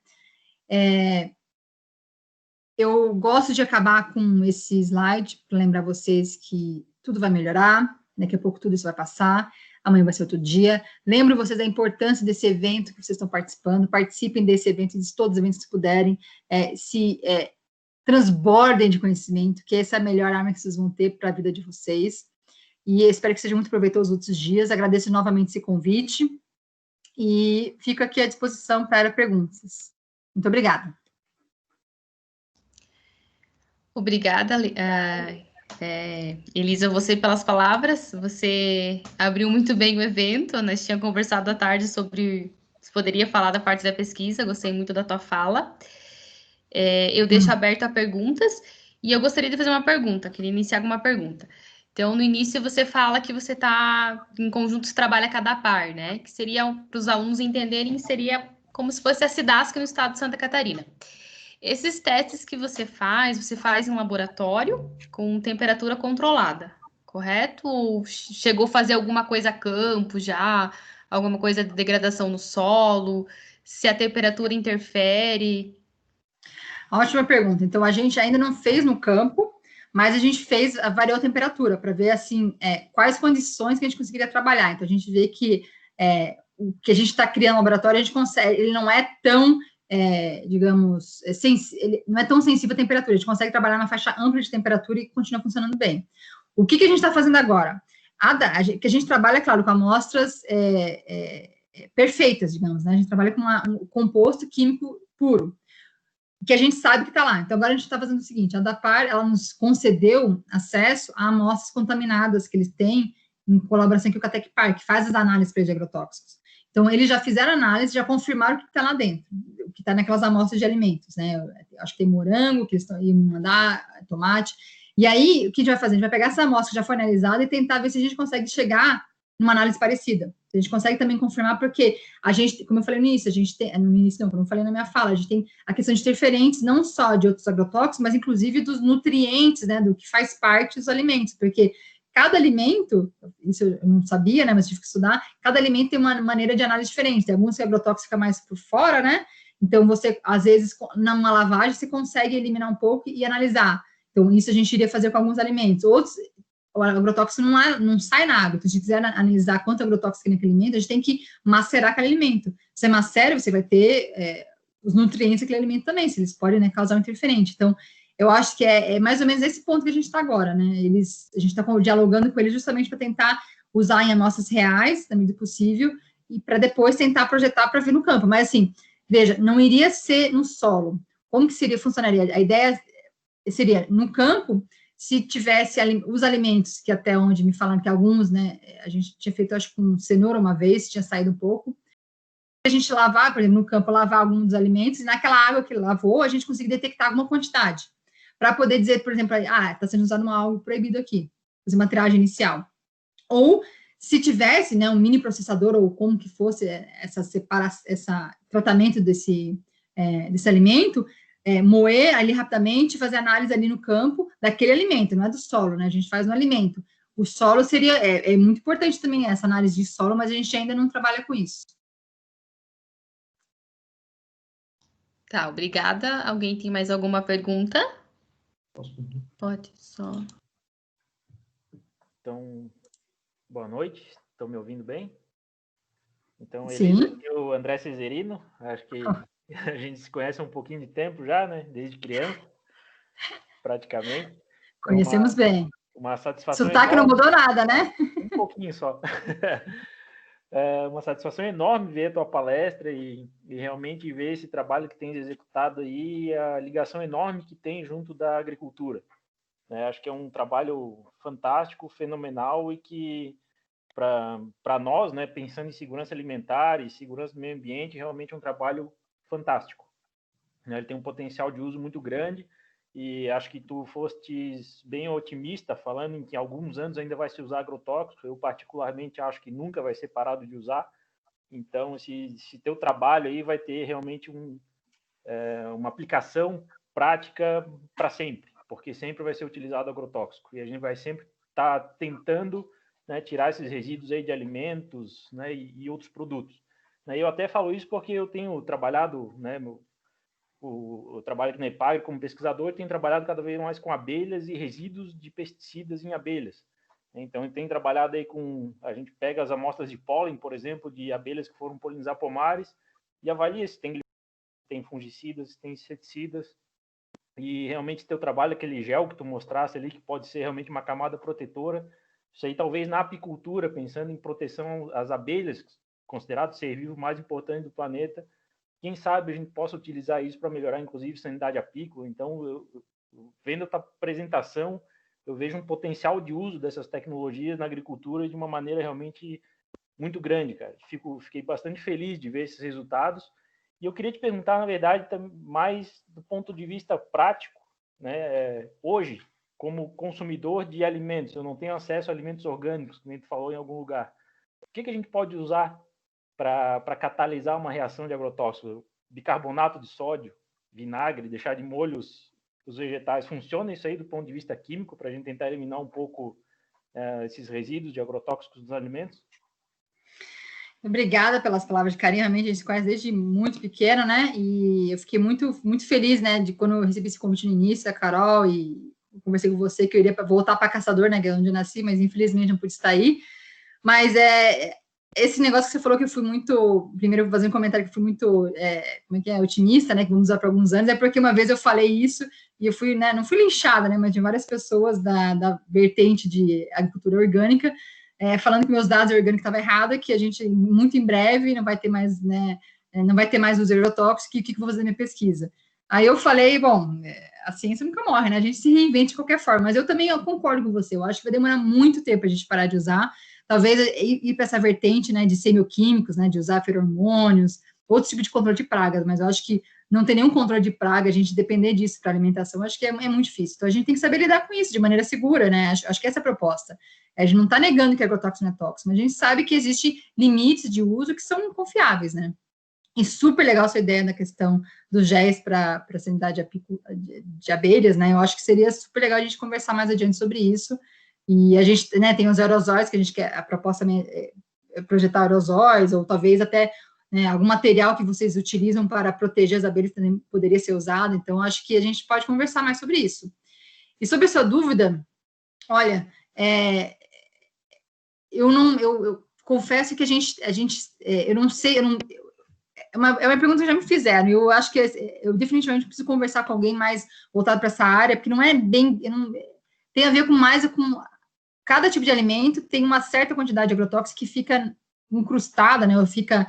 B: Eu gosto de acabar com esse slide para lembrar vocês que tudo vai melhorar, daqui a pouco tudo isso vai passar, amanhã vai ser outro dia. Lembro vocês da importância desse evento que vocês estão participando, participem desse evento, de todos os eventos que puderem, transbordem de conhecimento, que essa é a melhor arma que vocês vão ter para a vida de vocês. E espero que seja muito proveitoso os outros dias. Agradeço novamente esse convite e fico aqui à disposição para perguntas. Muito obrigada.
A: Obrigada, Elisa, você pelas palavras. Você abriu muito bem o evento. Nós tínhamos conversado à tarde sobre se poderia falar da parte da pesquisa. Gostei muito da tua fala. Eu deixo aberto a perguntas e eu gostaria de fazer uma pergunta. Queria iniciar com uma pergunta. Então, no início, você fala que você está em conjuntos de trabalho a cada par, né? Que seria, para os alunos entenderem, seria como se fosse a SIDASC no estado de Santa Catarina. Esses testes que você faz em laboratório com temperatura controlada, correto? Ou chegou a fazer alguma coisa a campo já? Alguma coisa de degradação no solo? Se a temperatura interfere?
B: Ótima pergunta. Então, a gente ainda não fez no campo, mas a gente variou a temperatura para ver, assim, quais condições que a gente conseguiria trabalhar. Então, a gente vê que o que a gente está criando no laboratório, a gente consegue, ele não é tão, digamos, ele não é tão sensível à temperatura, a gente consegue trabalhar na faixa ampla de temperatura e continua funcionando bem. O que a gente está fazendo agora? Que a gente trabalha, claro, com amostras perfeitas, digamos, né? A gente trabalha com um composto químico puro, que a gente sabe que está lá. Então, agora a gente está fazendo o seguinte, a DAPAR, ela nos concedeu acesso a amostras contaminadas que eles têm em colaboração com o Catecpar, que faz as análises para os agrotóxicos. Então, eles já fizeram análise, já confirmaram o que está lá dentro, o que está naquelas amostras de alimentos, né? Eu acho que tem morango, que eles iam mandar, tomate. E aí, o que a gente vai fazer? A gente vai pegar essa amostra que já foi analisada e tentar ver se a gente consegue chegar numa análise parecida. A gente consegue também confirmar, porque a gente, como eu falei no início, como eu falei na minha fala, a gente tem a questão de interferentes, não só de outros agrotóxicos, mas inclusive dos nutrientes, né, do que faz parte dos alimentos, porque cada alimento, isso eu não sabia, né, mas tive que estudar, cada alimento tem uma maneira de análise diferente, tem alguns que agrotóxicos ficam mais por fora, né, então você, às vezes, numa lavagem, você consegue eliminar um pouco e analisar, então isso a gente iria fazer com alguns alimentos, outros, o agrotóxico não sai na água. Então, se a gente quiser analisar quanto agrotóxico tem naquele alimento, a gente tem que macerar aquele alimento. Se você macera, você vai ter os nutrientes daquele alimento também, se eles podem, né, causar um interferente. Então, eu acho que é mais ou menos esse ponto que a gente está agora, né? A gente está dialogando com eles justamente para tentar usar em amostras reais, na medida do possível, e para depois tentar projetar para ver no campo. Mas, assim, veja, não iria ser no solo. Como que funcionaria? A ideia seria, no campo, se tivesse os alimentos, que até onde me falaram que alguns, né, a gente tinha feito, acho que com cenoura uma vez, tinha saído um pouco, a gente lavar, por exemplo, no campo, lavar algum dos alimentos, e naquela água que lavou, a gente conseguir detectar alguma quantidade, para poder dizer, por exemplo, está sendo usado algo proibido aqui, fazer uma triagem inicial. Ou, se tivesse, né, um mini processador, ou como que fosse esse tratamento desse alimento, moer ali rapidamente, fazer análise ali no campo daquele alimento, não é do solo, né, a gente faz no alimento. O solo seria, muito importante também essa análise de solo, mas a gente ainda não trabalha com isso.
A: Tá, obrigada. Alguém tem mais alguma pergunta? Pode, só.
C: Então, boa noite. Estão me ouvindo bem? Então,
B: Sim.
C: Aqui é o André Cesarino. Acho que a gente se conhece há um pouquinho de tempo já, né? Desde criança, praticamente.
B: Conhecemos bem.
C: Uma satisfação
B: Sotaque
C: enorme.
B: não mudou nada, né?
C: Um pouquinho só. É uma satisfação enorme ver a tua palestra e realmente ver esse trabalho que tens executado aí, a ligação enorme que tem junto da agricultura. Acho que é um trabalho fantástico, fenomenal e que, para nós, né, pensando em segurança alimentar e segurança do meio ambiente, realmente é um trabalho fantástico. Ele tem um potencial de uso muito grande e acho que tu fostes bem otimista, falando em que em alguns anos ainda vai se usar agrotóxico. Eu, particularmente, acho que nunca vai ser parado de usar. Então, se teu trabalho aí vai ter realmente uma aplicação prática para sempre, porque sempre vai ser utilizado agrotóxico. E a gente vai sempre estar tentando, né, tirar esses resíduos aí de alimentos, né, e outros produtos. Eu até falo isso porque eu tenho trabalhado, né, eu trabalho aqui na EPAGRE como pesquisador, tenho trabalhado cada vez mais com abelhas e resíduos de pesticidas em abelhas. Então, eu tenho trabalhado aí a gente pega as amostras de pólen, por exemplo, de abelhas que foram polinizar pomares e avalia se tem fungicidas, se tem inseticidas, e realmente teu trabalho, aquele gel que tu mostrasse ali, que pode ser realmente uma camada protetora, isso aí talvez na apicultura, pensando em proteção às abelhas, considerado o ser vivo mais importante do planeta, quem sabe a gente possa utilizar isso para melhorar, inclusive, sanidade apícola. Então, vendo a tua apresentação, eu vejo um potencial de uso dessas tecnologias na agricultura de uma maneira realmente muito grande, cara. Fiquei bastante feliz de ver esses resultados. E eu queria te perguntar, na verdade, mais do ponto de vista prático, né? Hoje, como consumidor de alimentos, eu não tenho acesso a alimentos orgânicos, como tu falou em algum lugar. O que a gente pode usar para catalisar uma reação de agrotóxico? Bicarbonato de sódio, vinagre, deixar de molho os vegetais. Funciona isso aí do ponto de vista químico para a gente tentar eliminar um pouco esses resíduos de agrotóxicos dos alimentos?
B: Obrigada pelas palavras de carinho, realmente a gente se conhece desde muito pequeno, né, e eu fiquei muito, muito feliz, né, de quando eu recebi esse convite no início, a Carol, e conversei com você que eu iria voltar para Caçador, né, que é onde eu nasci, mas infelizmente não pude estar aí, mas esse negócio que você falou que eu fui muito, primeiro eu vou fazer um comentário que eu fui muito, como é que é, otimista, né, que vamos usar por alguns anos, é porque uma vez eu falei isso, e eu fui, né, não fui linchada, né, mas de várias pessoas da vertente de agricultura orgânica, falando que meus dados orgânicos estavam errados, que a gente, muito em breve, não vai ter mais, né, não vai ter mais uso de agrotóxico, e o que eu vou fazer na minha pesquisa? Aí eu falei, bom, a ciência nunca morre, né, a gente se reinventa de qualquer forma, mas eu também concordo com você, eu acho que vai demorar muito tempo a gente parar de usar, talvez ir para essa vertente, né, de semioquímicos, né, de usar feromônios, outro tipo de controle de pragas, mas eu acho que não tem nenhum controle de praga, a gente depender disso para alimentação, acho que é muito difícil. Então, a gente tem que saber lidar com isso de maneira segura, né, acho que essa é a proposta. A gente não está negando que agrotóxico não é tóxico, mas a gente sabe que existem limites de uso que são confiáveis, né. E super legal essa ideia da questão dos géis para a sanidade de abelhas, né, eu acho que seria super legal a gente conversar mais adiante sobre isso. E a gente, né, tem os aerosóis que a gente quer, a proposta é projetar aerosóis, ou talvez até, né, algum material que vocês utilizam para proteger as abelhas também poderia ser usado, então acho que a gente pode conversar mais sobre isso. E sobre a sua dúvida, olha, eu confesso que eu não sei, é uma pergunta que já me fizeram, e eu acho que eu definitivamente preciso conversar com alguém mais voltado para essa área, porque não é bem, tem a ver com cada tipo de alimento tem uma certa quantidade de agrotóxico que fica incrustada, né, ou fica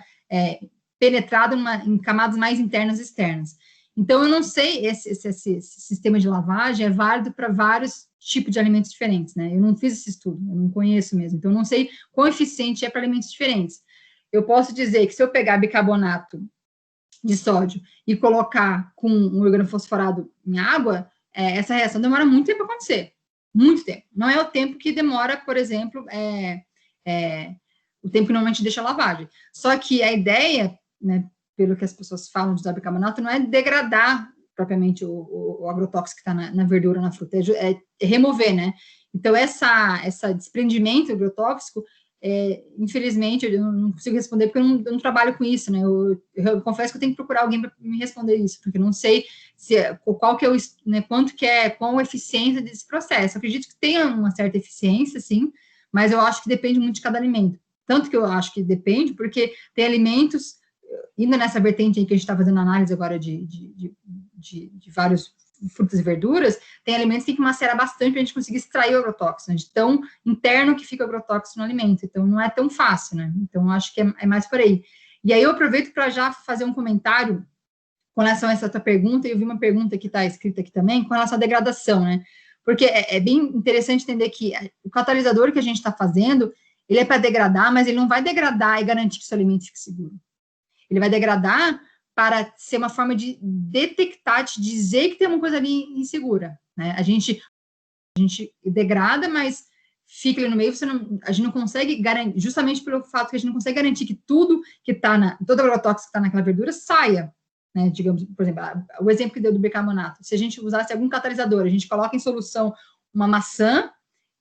B: penetrada em camadas mais internas e externas. Então, eu não sei, esse sistema de lavagem é válido para vários tipos de alimentos diferentes, né, eu não fiz esse estudo, eu não conheço mesmo, então eu não sei quão eficiente é para alimentos diferentes. eu posso dizer que se eu pegar bicarbonato de sódio e colocar com um organofosforado em água, essa reação demora muito tempo para acontecer. Muito tempo. Não é o tempo que demora, por exemplo, o tempo que normalmente deixa a lavagem. Só que a ideia, né, pelo que as pessoas falam de usar bicarbonato, não é degradar propriamente o agrotóxico que está na verdura, na fruta, é remover, né? Então, esse desprendimento agrotóxico, infelizmente, eu não consigo responder porque eu não trabalho com isso, né? Eu confesso que eu tenho que procurar alguém para me responder isso, porque eu não sei qual que é né, qual a eficiência desse processo. Eu acredito que tenha uma certa eficiência, sim, mas eu acho que depende muito de cada alimento. Tanto que eu acho que depende, porque tem alimentos, indo nessa vertente aí que a gente está fazendo análise agora de vários frutas e verduras, tem alimentos que tem que macerar bastante para a gente conseguir extrair o agrotóxico, de tão interno que fica o agrotóxico no alimento. Então, não é tão fácil, né? Então, acho que é mais por aí. E aí, eu aproveito para já fazer um comentário com relação a essa tua pergunta, e eu vi uma pergunta que está escrita aqui também, com relação à degradação, né? Porque é bem interessante entender que o catalisador que a gente está fazendo, ele é para degradar, mas ele não vai degradar e garantir que o seu alimento fique seguro. Ele vai degradar para ser uma forma de detectar, de dizer que tem uma coisa ali insegura, né? A gente degrada, mas fica ali no meio, a gente não consegue garantir, justamente pelo fato que a gente não consegue garantir que tudo que está todo o agrotóxico que está naquela verdura saia, né? Digamos, por exemplo, o exemplo que deu do bicarbonato. Se a gente usasse algum catalisador, a gente coloca em solução uma maçã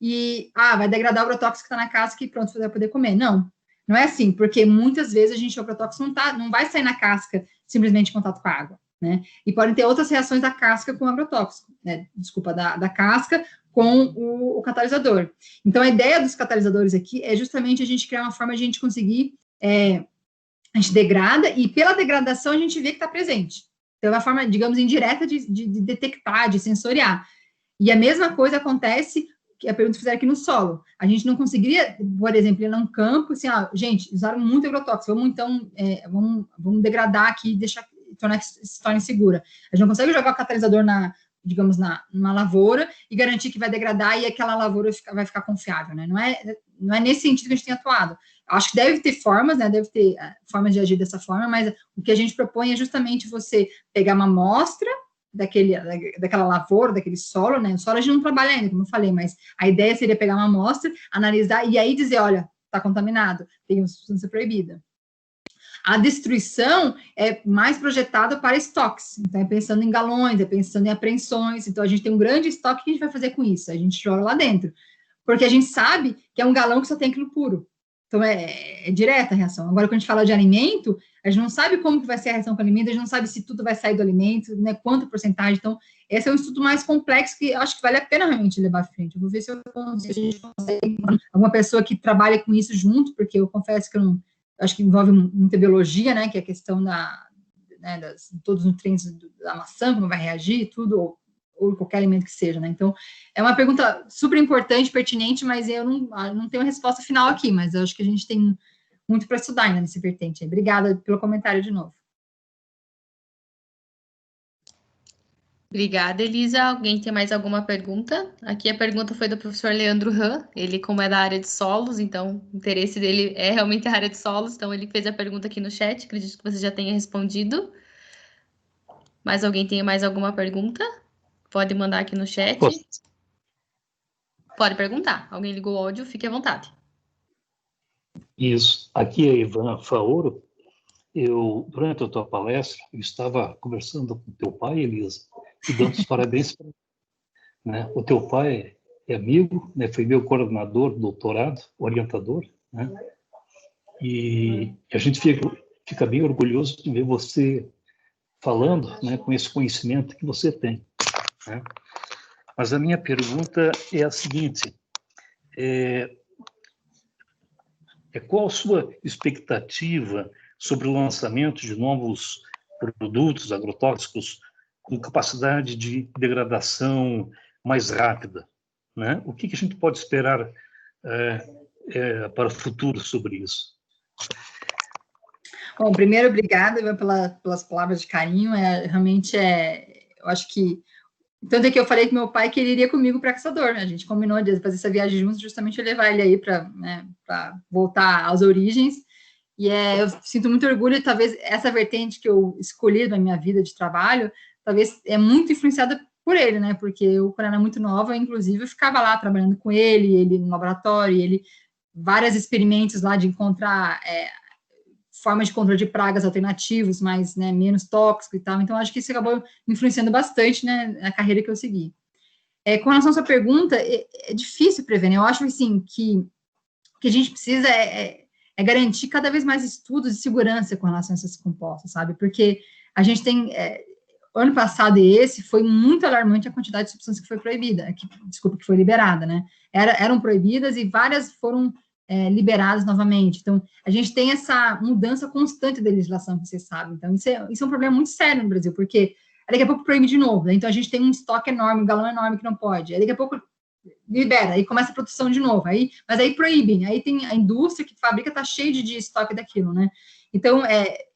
B: e, vai degradar o agrotóxico que está na casca e pronto, você vai poder comer. Não é assim, porque muitas vezes o agrotóxico não vai sair na casca simplesmente em contato com a água, né? E podem ter outras reações da casca com o agrotóxico, né? Desculpa, da casca com o catalisador. Então, a ideia dos catalisadores aqui é justamente a gente criar uma forma de a gente conseguir, a gente degrada, e pela degradação a gente vê que está presente. Então, é uma forma, digamos, indireta de detectar, de sensoriar. E a mesma coisa acontece, que a pergunta fizeram aqui no solo. A gente não conseguiria, por exemplo, ir num campo, assim, gente, usaram muito agrotóxico, vamos então, vamos degradar aqui e tornar que se torne segura. A gente não consegue jogar o catalisador numa lavoura e garantir que vai degradar e aquela lavoura vai ficar confiável, né? Não é nesse sentido que a gente tem atuado. Acho que deve ter formas, né? Deve ter formas de agir dessa forma, mas o que a gente propõe é justamente você pegar uma amostra daquela lavoura, daquele solo, né? O solo a gente não trabalha ainda, como eu falei, mas a ideia seria pegar uma amostra, analisar e aí dizer, olha, está contaminado, tem uma substância proibida. A destruição é mais projetada para estoques, então é pensando em galões, é pensando em apreensões, então a gente tem um grande estoque, o que a gente vai fazer com isso? A gente joga lá dentro, porque a gente sabe que é um galão que só tem aquilo puro. Então, é direta a reação. Agora, quando a gente fala de alimento, a gente não sabe como que vai ser a reação com o alimento, a gente não sabe se tudo vai sair do alimento, né, quanta porcentagem. Então, esse é um estudo mais complexo que eu acho que vale a pena realmente levar à frente. Eu vou ver se a gente consegue alguma pessoa que trabalhe com isso junto, porque eu confesso que eu acho que envolve muita biologia, né, que é a questão todos os nutrientes da maçã, como vai reagir, tudo, ou qualquer alimento que seja, né? Então, é uma pergunta super importante, pertinente, mas eu não tenho a resposta final aqui, mas eu acho que a gente tem muito para estudar ainda nesse vertente. Obrigada pelo comentário de novo.
A: Obrigada, Elisa. Alguém tem mais alguma pergunta? Aqui a pergunta foi do professor Leandro Han, ele como é da área de solos, então o interesse dele é realmente a área de solos, então ele fez a pergunta aqui no chat, acredito que você já tenha respondido. Mas alguém tem mais alguma pergunta? Pode mandar aqui no chat. Pode perguntar. Alguém ligou o áudio, fique à vontade.
D: Isso. Aqui é Ivan Faoro. Durante a tua palestra, eu estava conversando com teu pai, Elisa, e dando os parabéns para ele. Né? O teu pai é amigo, né? Foi meu coordenador do doutorado, orientador, né? E a gente fica bem orgulhoso de ver você falando, né, com esse conhecimento que você tem, né? Mas a minha pergunta é a seguinte: qual a sua expectativa sobre o lançamento de novos produtos agrotóxicos com capacidade de degradação mais rápida, né? O que a gente pode esperar para o futuro sobre isso?
B: Bom, primeiro, obrigada pelas palavras de carinho. Realmente, eu acho que tanto é que eu falei que meu pai que ele iria comigo para Caçador, né? A gente combinou de fazer essa viagem juntos, justamente levar ele aí para voltar às origens. E eu sinto muito orgulho, talvez essa vertente que eu escolhi na minha vida de trabalho, talvez é muito influenciada por ele, né? Porque eu, quando era muito nova, inclusive, eu ficava lá trabalhando com ele no laboratório, ele vários experimentos lá de encontrar formas de controle de pragas alternativos, mas né, menos tóxico e tal. Então, acho que isso acabou me influenciando bastante, né, na carreira que eu segui. Com relação à sua pergunta, é difícil prever, né? Eu acho, assim, que o que a gente precisa garantir cada vez mais estudos de segurança com relação a esses compostos, sabe? Porque a gente tem... ano passado e esse foi muito alarmante a quantidade de substância que foi proibida, que foi liberada, né? Eram proibidas e várias foram liberadas novamente. Então, a gente tem essa mudança constante da legislação, que vocês sabem. Então, isso é um problema muito sério no Brasil, porque daqui a pouco proíbe de novo, né? Então a gente tem um estoque enorme, um galão enorme que não pode. Aí daqui a pouco libera, aí começa a produção de novo, mas aí proíbe, aí tem a indústria que fabrica, tá cheio de estoque daquilo, né? Então,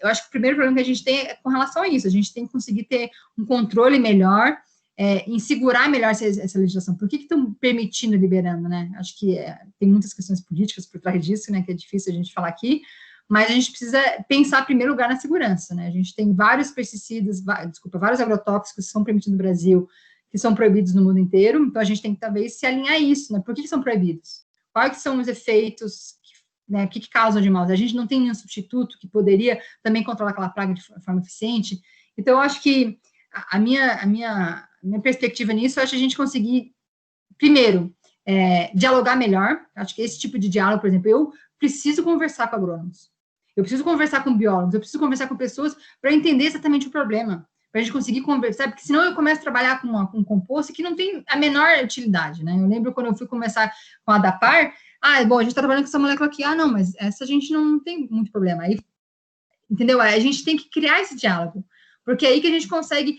B: eu acho que o primeiro problema que a gente tem é com relação a isso, a gente tem que conseguir ter um controle melhor, em segurar melhor essa legislação. Por que estão permitindo, liberando, né? Acho que tem muitas questões políticas por trás disso, né, que é difícil a gente falar aqui, mas a gente precisa pensar, em primeiro lugar, na segurança, né? A gente tem vários pesticidas, vários agrotóxicos que são permitidos no Brasil, que são proibidos no mundo inteiro, então a gente tem que, talvez, se alinhar a isso, né? Por que são proibidos? Quais são os efeitos, né? O que causam de mal? A gente não tem nenhum substituto que poderia também controlar aquela praga de forma eficiente. Então, eu acho que a minha perspectiva nisso, eu acho que a gente conseguir, primeiro, dialogar melhor. Acho que esse tipo de diálogo, por exemplo, eu preciso conversar com agrônomos, eu preciso conversar com biólogos, eu preciso conversar com pessoas para entender exatamente o problema, para a gente conseguir conversar, porque senão eu começo a trabalhar com um composto que não tem a menor utilidade, né? Eu lembro quando eu fui começar com a Adapar, bom, a gente está trabalhando com essa molécula aqui, não, mas essa a gente não tem muito problema, aí, entendeu? A gente tem que criar esse diálogo, porque é aí que a gente consegue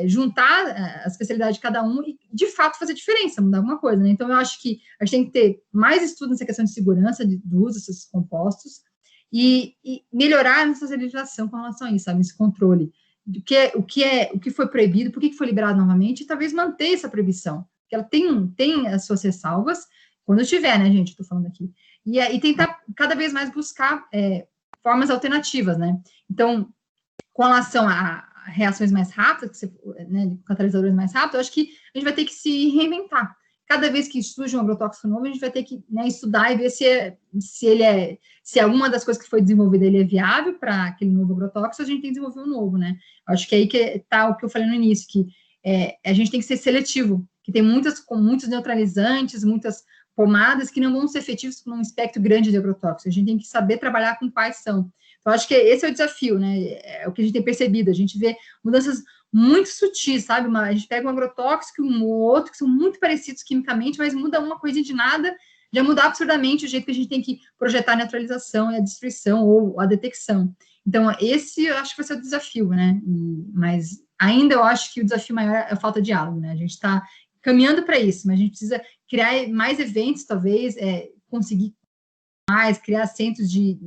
B: juntar a especialidade de cada um e, de fato, fazer diferença, mudar alguma coisa, né? Então, eu acho que a gente tem que ter mais estudo nessa questão de segurança do uso desses compostos e melhorar a nossa legislação com relação a isso, sabe? Esse controle. O que foi proibido, por que foi liberado novamente, e talvez manter essa proibição, porque ela tem as suas ressalvas, quando tiver, né, gente, estou falando aqui, e tentar cada vez mais buscar formas alternativas, né? Então, com relação a reações mais rápidas, né, catalisadores mais rápidos, eu acho que a gente vai ter que se reinventar. Cada vez que surge um agrotóxico novo, a gente vai ter que, né, estudar e ver se alguma das coisas que foi desenvolvida ele é viável para aquele novo agrotóxico, a gente tem que desenvolver um novo, né? Eu acho que é aí que está o que eu falei no início, que a gente tem que ser seletivo, que tem muitos neutralizantes, muitas pomadas que não vão ser efetivos num espectro grande de agrotóxicos. A gente tem que saber trabalhar com quais são. Então, acho que esse é o desafio, né? É o que a gente tem percebido. A gente vê mudanças muito sutis, sabe? A gente pega um agrotóxico e um outro que são muito parecidos quimicamente, mas muda uma coisa de nada, já muda absurdamente o jeito que a gente tem que projetar a neutralização e a destruição ou a detecção. Então, esse eu acho que vai ser o desafio, né? Mas ainda eu acho que o desafio maior é a falta de diálogo, né? A gente está caminhando para isso, mas a gente precisa criar mais eventos, talvez, conseguir criar centros de...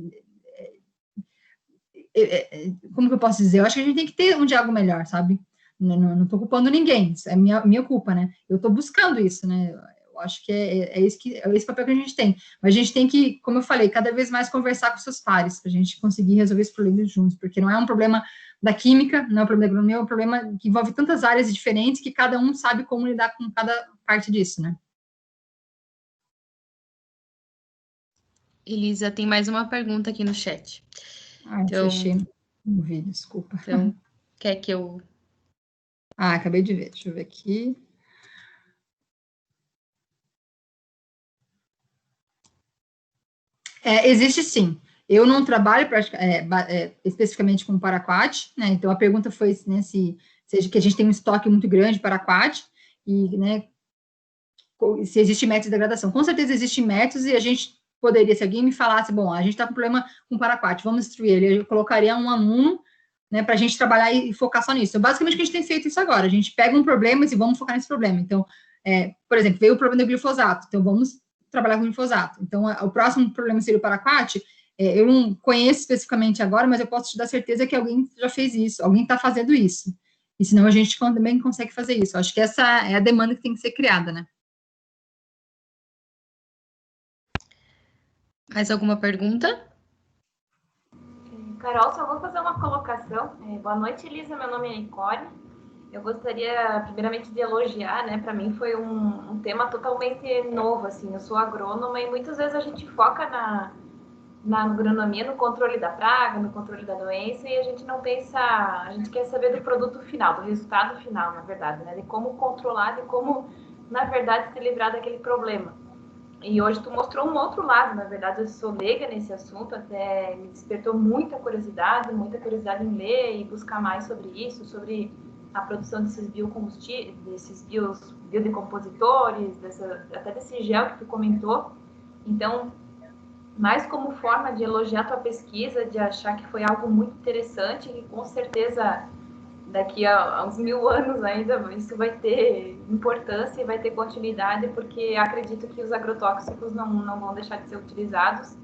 B: como que eu posso dizer? Eu acho que a gente tem que ter um diálogo melhor, sabe? Não estou culpando ninguém, isso é minha culpa, né? Eu estou buscando isso, né? Eu acho que é esse papel que a gente tem. Mas a gente tem que, como eu falei, cada vez mais conversar com seus pares, para a gente conseguir resolver esse problema juntos, porque não é um problema da química, não é um problema da agronomia, é um problema que envolve tantas áreas diferentes que cada um sabe como lidar com cada parte disso, né?
A: Elisa, tem mais uma pergunta aqui no chat.
B: Então, fechei no vídeo, desculpa.
A: Então, quer que eu...
B: acabei de ver, deixa eu ver aqui. Existe sim. Eu não trabalho especificamente com paraquat, né? Então a pergunta foi, né, se que a gente tem um estoque muito grande de paraquat e, né, se existe método de degradação. Com certeza existem métodos e a gente poderia, se alguém me falasse, bom, a gente está com problema com paraquat, vamos destruir ele, eu colocaria um aluno, né, para a gente trabalhar e focar só nisso. Então, basicamente, a gente tem feito isso agora. A gente pega um problema e vamos focar nesse problema. Então, por exemplo, veio o problema do glifosato. Então, vamos trabalhar com glifosato. Então, o próximo problema seria o paraquat. Eu não conheço especificamente agora, mas eu posso te dar certeza que alguém já fez isso, alguém está fazendo isso. E senão a gente também consegue fazer isso. Eu acho que essa é a demanda que tem que ser criada, né?
A: Mais alguma pergunta?
E: Carol, só vou fazer uma colocação. Boa noite, Elisa. Meu nome é Nicole. Eu gostaria, primeiramente, de elogiar, né? Para mim foi um tema totalmente novo, assim. Eu sou agrônoma e muitas vezes a gente foca na agronomia, no controle da praga, no controle da doença, e a gente não pensa, a gente quer saber do produto final, do resultado final, na verdade, né? De como controlar, de como, na verdade, se livrar daquele problema. E hoje tu mostrou um outro lado, na verdade, eu sou leiga nesse assunto, até me despertou muita curiosidade em ler e buscar mais sobre isso, sobre a produção desses biocombustíveis, desses biodecompositores, até desse gel que tu comentou. Então, mais como forma de elogiar a tua pesquisa, de achar que foi algo muito interessante e com certeza daqui a uns 1000 anos ainda isso vai ter importância e vai ter continuidade, porque acredito que os agrotóxicos não vão deixar de ser utilizados,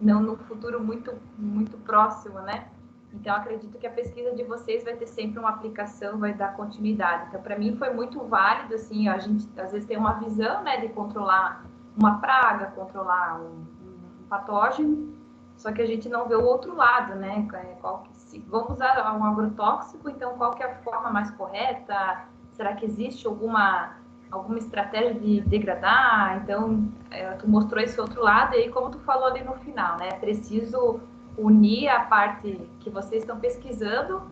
E: não no futuro muito, muito próximo, né? Então, acredito que a pesquisa de vocês vai ter sempre uma aplicação, vai dar continuidade. Então, para mim foi muito válido, assim, a gente às vezes tem uma visão, né, de controlar uma praga, controlar um patógeno, só que a gente não vê o outro lado, né? Se vamos usar um agrotóxico, então qual que é a forma mais correta? Será que existe alguma estratégia de degradar? Então, tu mostrou esse outro lado, e aí, como tu falou ali no final, né? É preciso unir a parte que vocês estão pesquisando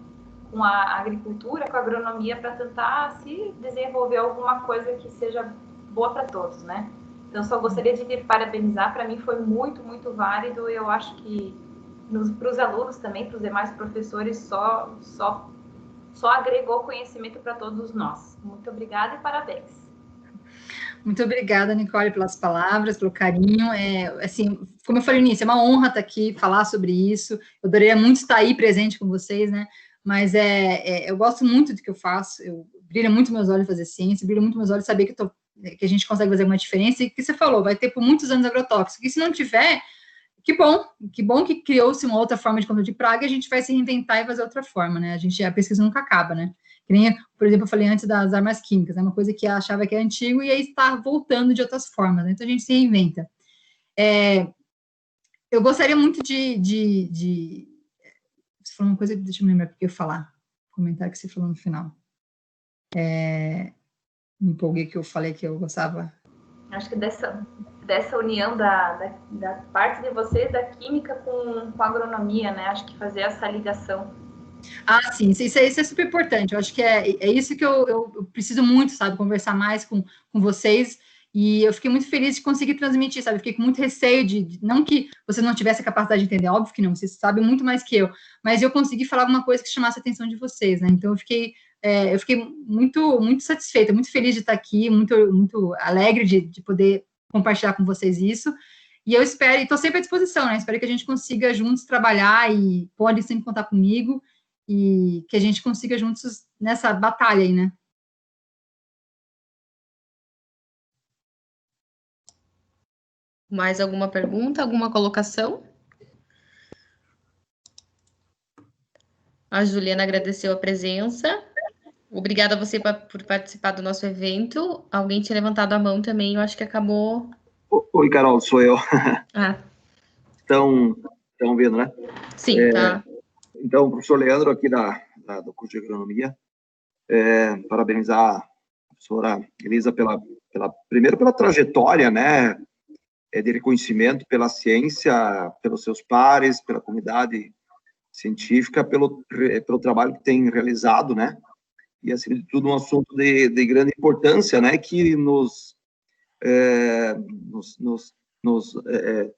E: com a agricultura, com a agronomia, para tentar se desenvolver alguma coisa que seja boa para todos, né? Então, só gostaria de te parabenizar, para mim foi muito, muito válido, e eu acho que para os alunos também, para os demais professores, só agregou conhecimento para todos nós. Muito obrigada e parabéns.
B: Muito obrigada, Nicole, pelas palavras, pelo carinho. Assim, como eu falei no início, é uma honra estar aqui, falar sobre isso. Eu adoraria muito estar aí presente com vocês, né? Mas eu gosto muito do que eu faço. Brilha muito meus olhos fazer ciência, brilha muito meus olhos saber que a gente consegue fazer uma diferença. E que você falou, vai ter por muitos anos agrotóxico. E se não tiver, que bom que criou-se uma outra forma de controle de praga, e a gente vai se reinventar e fazer outra forma, né? A pesquisa nunca acaba, né? Que nem, por exemplo, eu falei antes das armas químicas, né? Uma coisa que eu achava que é antigo e aí está voltando de outras formas, né? Então a gente se reinventa. Eu gostaria muito de... Você falou uma coisa, deixa eu me lembrar o que eu ia falar. Comentário que você falou no final. Me empolguei que eu falei que eu gostava.
E: Acho que dessa união da parte de vocês, da química com a agronomia, né? Acho que fazer essa ligação.
B: Ah, sim, isso é super importante. Eu acho que é isso que eu preciso muito, sabe? Conversar mais com vocês. E eu fiquei muito feliz de conseguir transmitir, sabe? Eu fiquei com muito receio não que você não tivesse a capacidade de entender, óbvio que não, vocês sabem muito mais que eu, mas eu consegui falar alguma coisa que chamasse a atenção de vocês, né? Então eu fiquei muito, muito satisfeita, muito feliz de estar aqui, muito, muito alegre de poder compartilhar com vocês isso. E eu espero, e estou sempre à disposição, né? Espero que a gente consiga juntos trabalhar e podem sempre contar comigo e que a gente consiga juntos nessa batalha aí, né?
A: Mais alguma pergunta, alguma colocação? A Juliana agradeceu a presença. Obrigada a você por participar do nosso evento. Alguém tinha levantado a mão também, eu acho que acabou...
F: Oi, Carol, sou eu.
A: Ah.
F: Estão vendo, né?
A: Sim, tá.
F: Então, o professor Leandro, aqui do curso de agronomia, parabenizar a professora Elisa primeiro pela trajetória, né, de reconhecimento pela ciência, pelos seus pares, pela comunidade científica, pelo trabalho que tem realizado, né, e, acima de tudo, um assunto de grande importância, né, que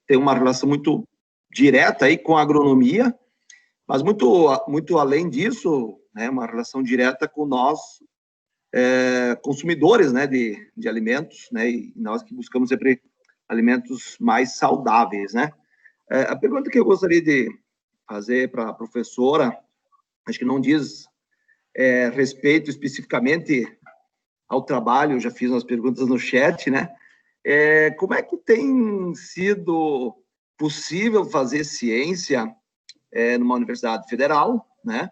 F: tem uma relação muito direta aí com a agronomia, mas muito além disso, né, uma relação direta com nós, consumidores, né, de alimentos, né, e nós que buscamos sempre alimentos mais saudáveis, né. A pergunta que eu gostaria de fazer para a professora, acho que não diz respeito especificamente ao trabalho, eu já fiz umas perguntas no chat, né, como é que tem sido possível fazer ciência numa universidade federal, né,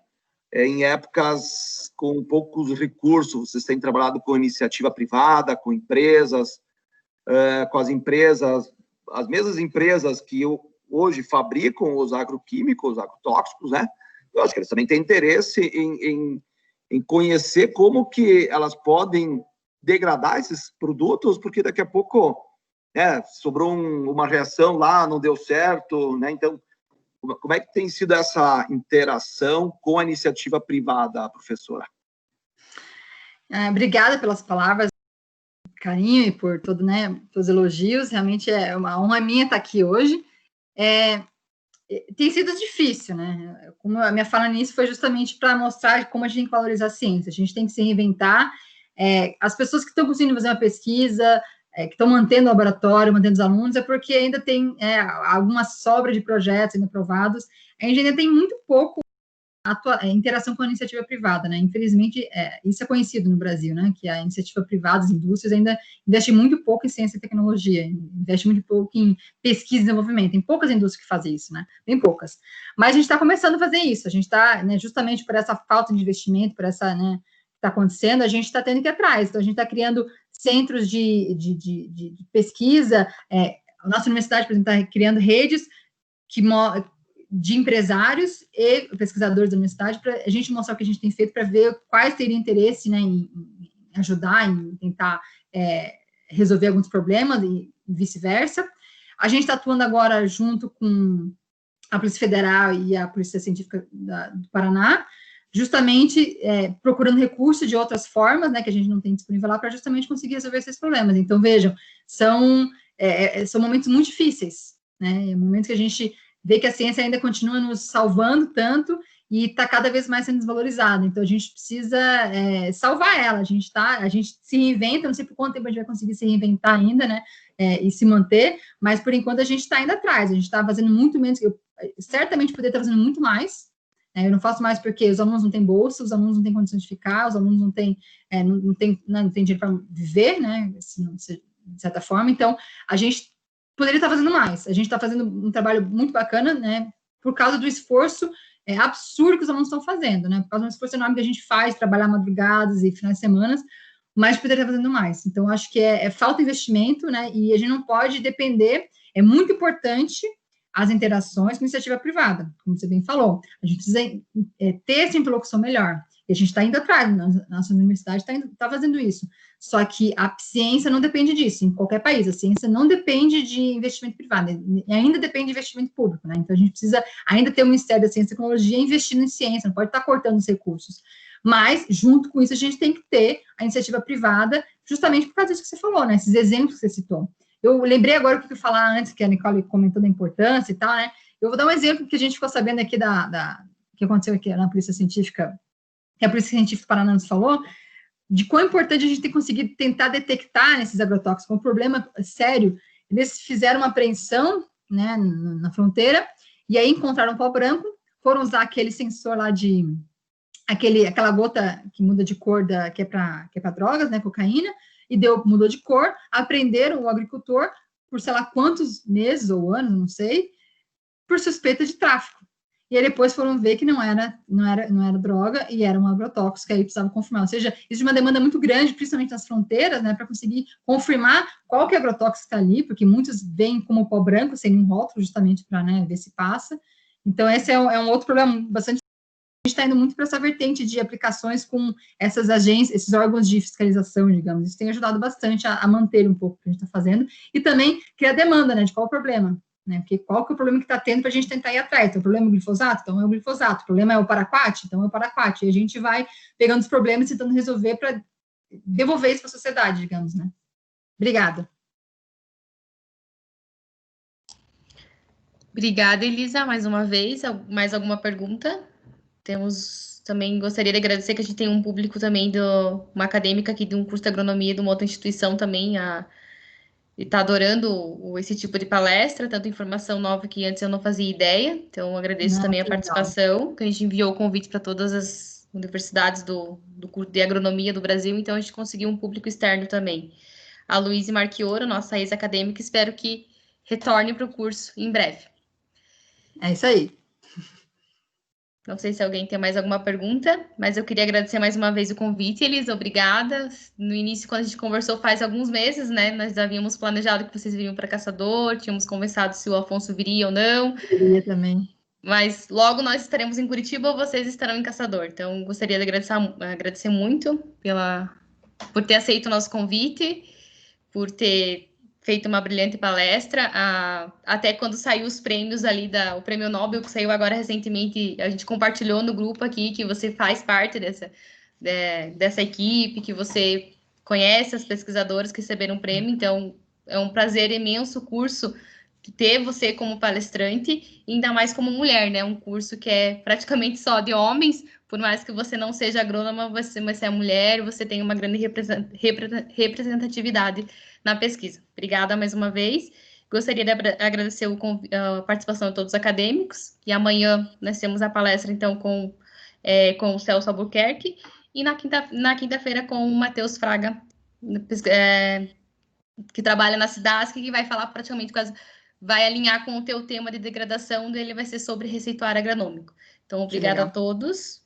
F: em épocas com poucos recursos? Vocês têm trabalhado com iniciativa privada, com empresas, com as empresas, as mesmas empresas que hoje fabricam os agroquímicos, os agrotóxicos, né? Eu acho que eles também têm interesse em conhecer como que elas podem degradar esses produtos, porque daqui a pouco, né, sobrou uma reação lá, não deu certo, né? Então, como é que tem sido essa interação com a iniciativa privada, professora?
B: Obrigada pelas palavras, carinho e por todo, né, os elogios. Realmente é uma honra minha estar aqui hoje. Tem sido difícil, né? Como a minha fala nisso foi justamente para mostrar como a gente tem que valorizar a ciência. A gente tem que se reinventar. As pessoas que estão conseguindo fazer uma pesquisa, que estão mantendo o laboratório, mantendo os alunos, é porque ainda tem alguma sobra de projetos ainda aprovados. A gente ainda tem muito pouco interação com a iniciativa privada, né? Infelizmente, isso é conhecido no Brasil, né? Que a iniciativa privada, as indústrias ainda investem muito pouco em ciência e tecnologia, investem muito pouco em pesquisa e desenvolvimento. Tem poucas indústrias que fazem isso, né? Bem poucas. Mas a gente está começando a fazer isso. A gente está, né, justamente por essa falta de investimento, por essa, né, que está acontecendo, a gente está tendo que ir atrás. Então, a gente está criando centros de pesquisa. A nossa universidade, por exemplo, está criando redes de empresários e pesquisadores da universidade, para a gente mostrar o que a gente tem feito, para ver quais teriam interesse, né, em ajudar, em tentar resolver alguns problemas e vice-versa. A gente está atuando agora junto com a Polícia Federal e a Polícia Científica do Paraná, justamente procurando recursos de outras formas, né, que a gente não tem disponível lá, para justamente conseguir resolver esses problemas. Então, vejam, são momentos muito difíceis, né, momentos que a gente vê que a ciência ainda continua nos salvando tanto e está cada vez mais sendo desvalorizada. Então, a gente precisa salvar ela. A gente se reinventa, não sei por quanto tempo a gente vai conseguir se reinventar ainda, né, e se manter, mas, por enquanto, a gente está indo atrás. A gente está fazendo muito menos, eu certamente poderia estar fazendo muito mais. Eu não faço mais porque os alunos não têm bolsa, os alunos não têm condições de ficar, os alunos não têm dinheiro para viver, né, assim, de certa forma. Então, a gente poderia estar fazendo mais. A gente está fazendo um trabalho muito bacana, né, por causa do esforço absurdo que os alunos estão fazendo, né, por causa do esforço enorme que a gente faz, trabalhar madrugadas e finais de semana, mas poderia estar fazendo mais. Então, acho que falta investimento, né, e a gente não pode depender, é muito importante as interações com a iniciativa privada, como você bem falou. A gente precisa ter essa interlocução melhor. E a gente está indo atrás, nossa universidade está fazendo isso. Só que a ciência não depende disso, em qualquer país. A ciência não depende de investimento privado, e ainda depende de investimento público, né? Então, a gente precisa ainda ter o Ministério da Ciência e Tecnologia investindo em ciência, não pode estar cortando os recursos. Mas, junto com isso, a gente tem que ter a iniciativa privada, justamente por causa disso que você falou, né? Esses exemplos que você citou. Eu lembrei agora o que eu ia falar antes, que a Nicole comentou da importância e tal, né? Eu vou dar um exemplo que a gente ficou sabendo aqui que aconteceu aqui na Polícia Científica, que a Polícia Científica do Paraná nos falou, de quão importante a gente ter conseguido tentar detectar nesses agrotóxicos, um problema sério. Eles fizeram uma apreensão, né, na fronteira, e aí encontraram pó branco, foram usar aquele sensor lá aquela gota que muda de cor, que é para drogas, né, cocaína, e mudou de cor, apreenderam o agricultor por sei lá quantos meses ou anos, não sei, por suspeita de tráfico. E aí depois foram ver que não era droga e era um agrotóxico, aí precisavam confirmar. Ou seja, existe uma demanda muito grande, principalmente nas fronteiras, né, para conseguir confirmar qual que é o agrotóxico que está ali, porque muitos vêm como pó branco, sem um rótulo, justamente para, né, ver se passa. Então, esse é um outro problema bastante. A gente está indo muito para essa vertente de aplicações com essas agências, esses órgãos de fiscalização, digamos. Isso tem ajudado bastante a manter um pouco o que a gente está fazendo e também criar demanda, né, de qual o problema, né, porque qual que é o problema que está tendo para a gente tentar ir atrás. Então, o problema é o glifosato? Então, é o glifosato. O problema é o paraquat? Então, é o paraquat. E a gente vai pegando os problemas e tentando resolver para devolver isso para a sociedade, digamos, né. Obrigada.
A: Obrigada, Elisa, mais uma vez. Mais alguma pergunta? Também gostaria de agradecer que a gente tem um público também uma acadêmica aqui de um curso de agronomia de uma outra instituição também, e está adorando esse tipo de palestra, tanta informação nova que antes eu não fazia ideia. Então, agradeço também a participação, que a gente enviou o convite para todas as universidades do curso de agronomia do Brasil, então a gente conseguiu um público externo também. A Luísa Marchioro, nossa ex-acadêmica, espero que retorne para o curso em breve.
B: É isso aí.
A: Não sei se alguém tem mais alguma pergunta, mas eu queria agradecer mais uma vez o convite, Elisa, obrigada. No início, quando a gente conversou faz alguns meses, né, nós havíamos planejado que vocês viriam para Caçador, tínhamos conversado se o Afonso viria ou não.
B: Eu também.
A: Mas logo nós estaremos em Curitiba ou vocês estarão em Caçador. Então, gostaria de agradecer muito por ter aceito o nosso convite, por ter feito uma brilhante palestra, até quando saiu os prêmios ali, o Prêmio Nobel, que saiu agora recentemente, a gente compartilhou no grupo aqui, que você faz parte dessa equipe, que você conhece as pesquisadoras que receberam o prêmio, então é um prazer imenso o curso ter você como palestrante, ainda mais como mulher, né? Um curso que é praticamente só de homens, por mais que você não seja agrônoma, você é mulher, você tem uma grande representatividade na pesquisa. Obrigada mais uma vez. Gostaria de agradecer a participação de todos os acadêmicos, e amanhã nós temos a palestra, então, com o Celso Albuquerque, e na quinta-feira com o Matheus Fraga, que trabalha na SIDASC, que vai falar praticamente vai alinhar com o teu tema de degradação, dele vai ser sobre receituário agronômico. Então, obrigada a todos,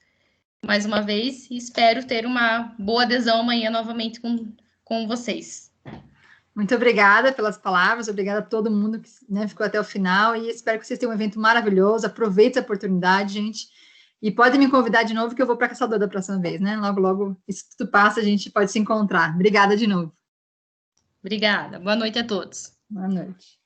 A: mais uma vez, e espero ter uma boa adesão amanhã novamente com vocês.
B: Muito obrigada pelas palavras, obrigada a todo mundo que, né, ficou até o final, e espero que vocês tenham um evento maravilhoso, aproveite a oportunidade, gente, e podem me convidar de novo, que eu vou para Caçador da próxima vez, né? Logo, logo, isso tudo passa, a gente pode se encontrar. Obrigada de novo.
A: Obrigada, boa noite a todos.
B: Boa noite.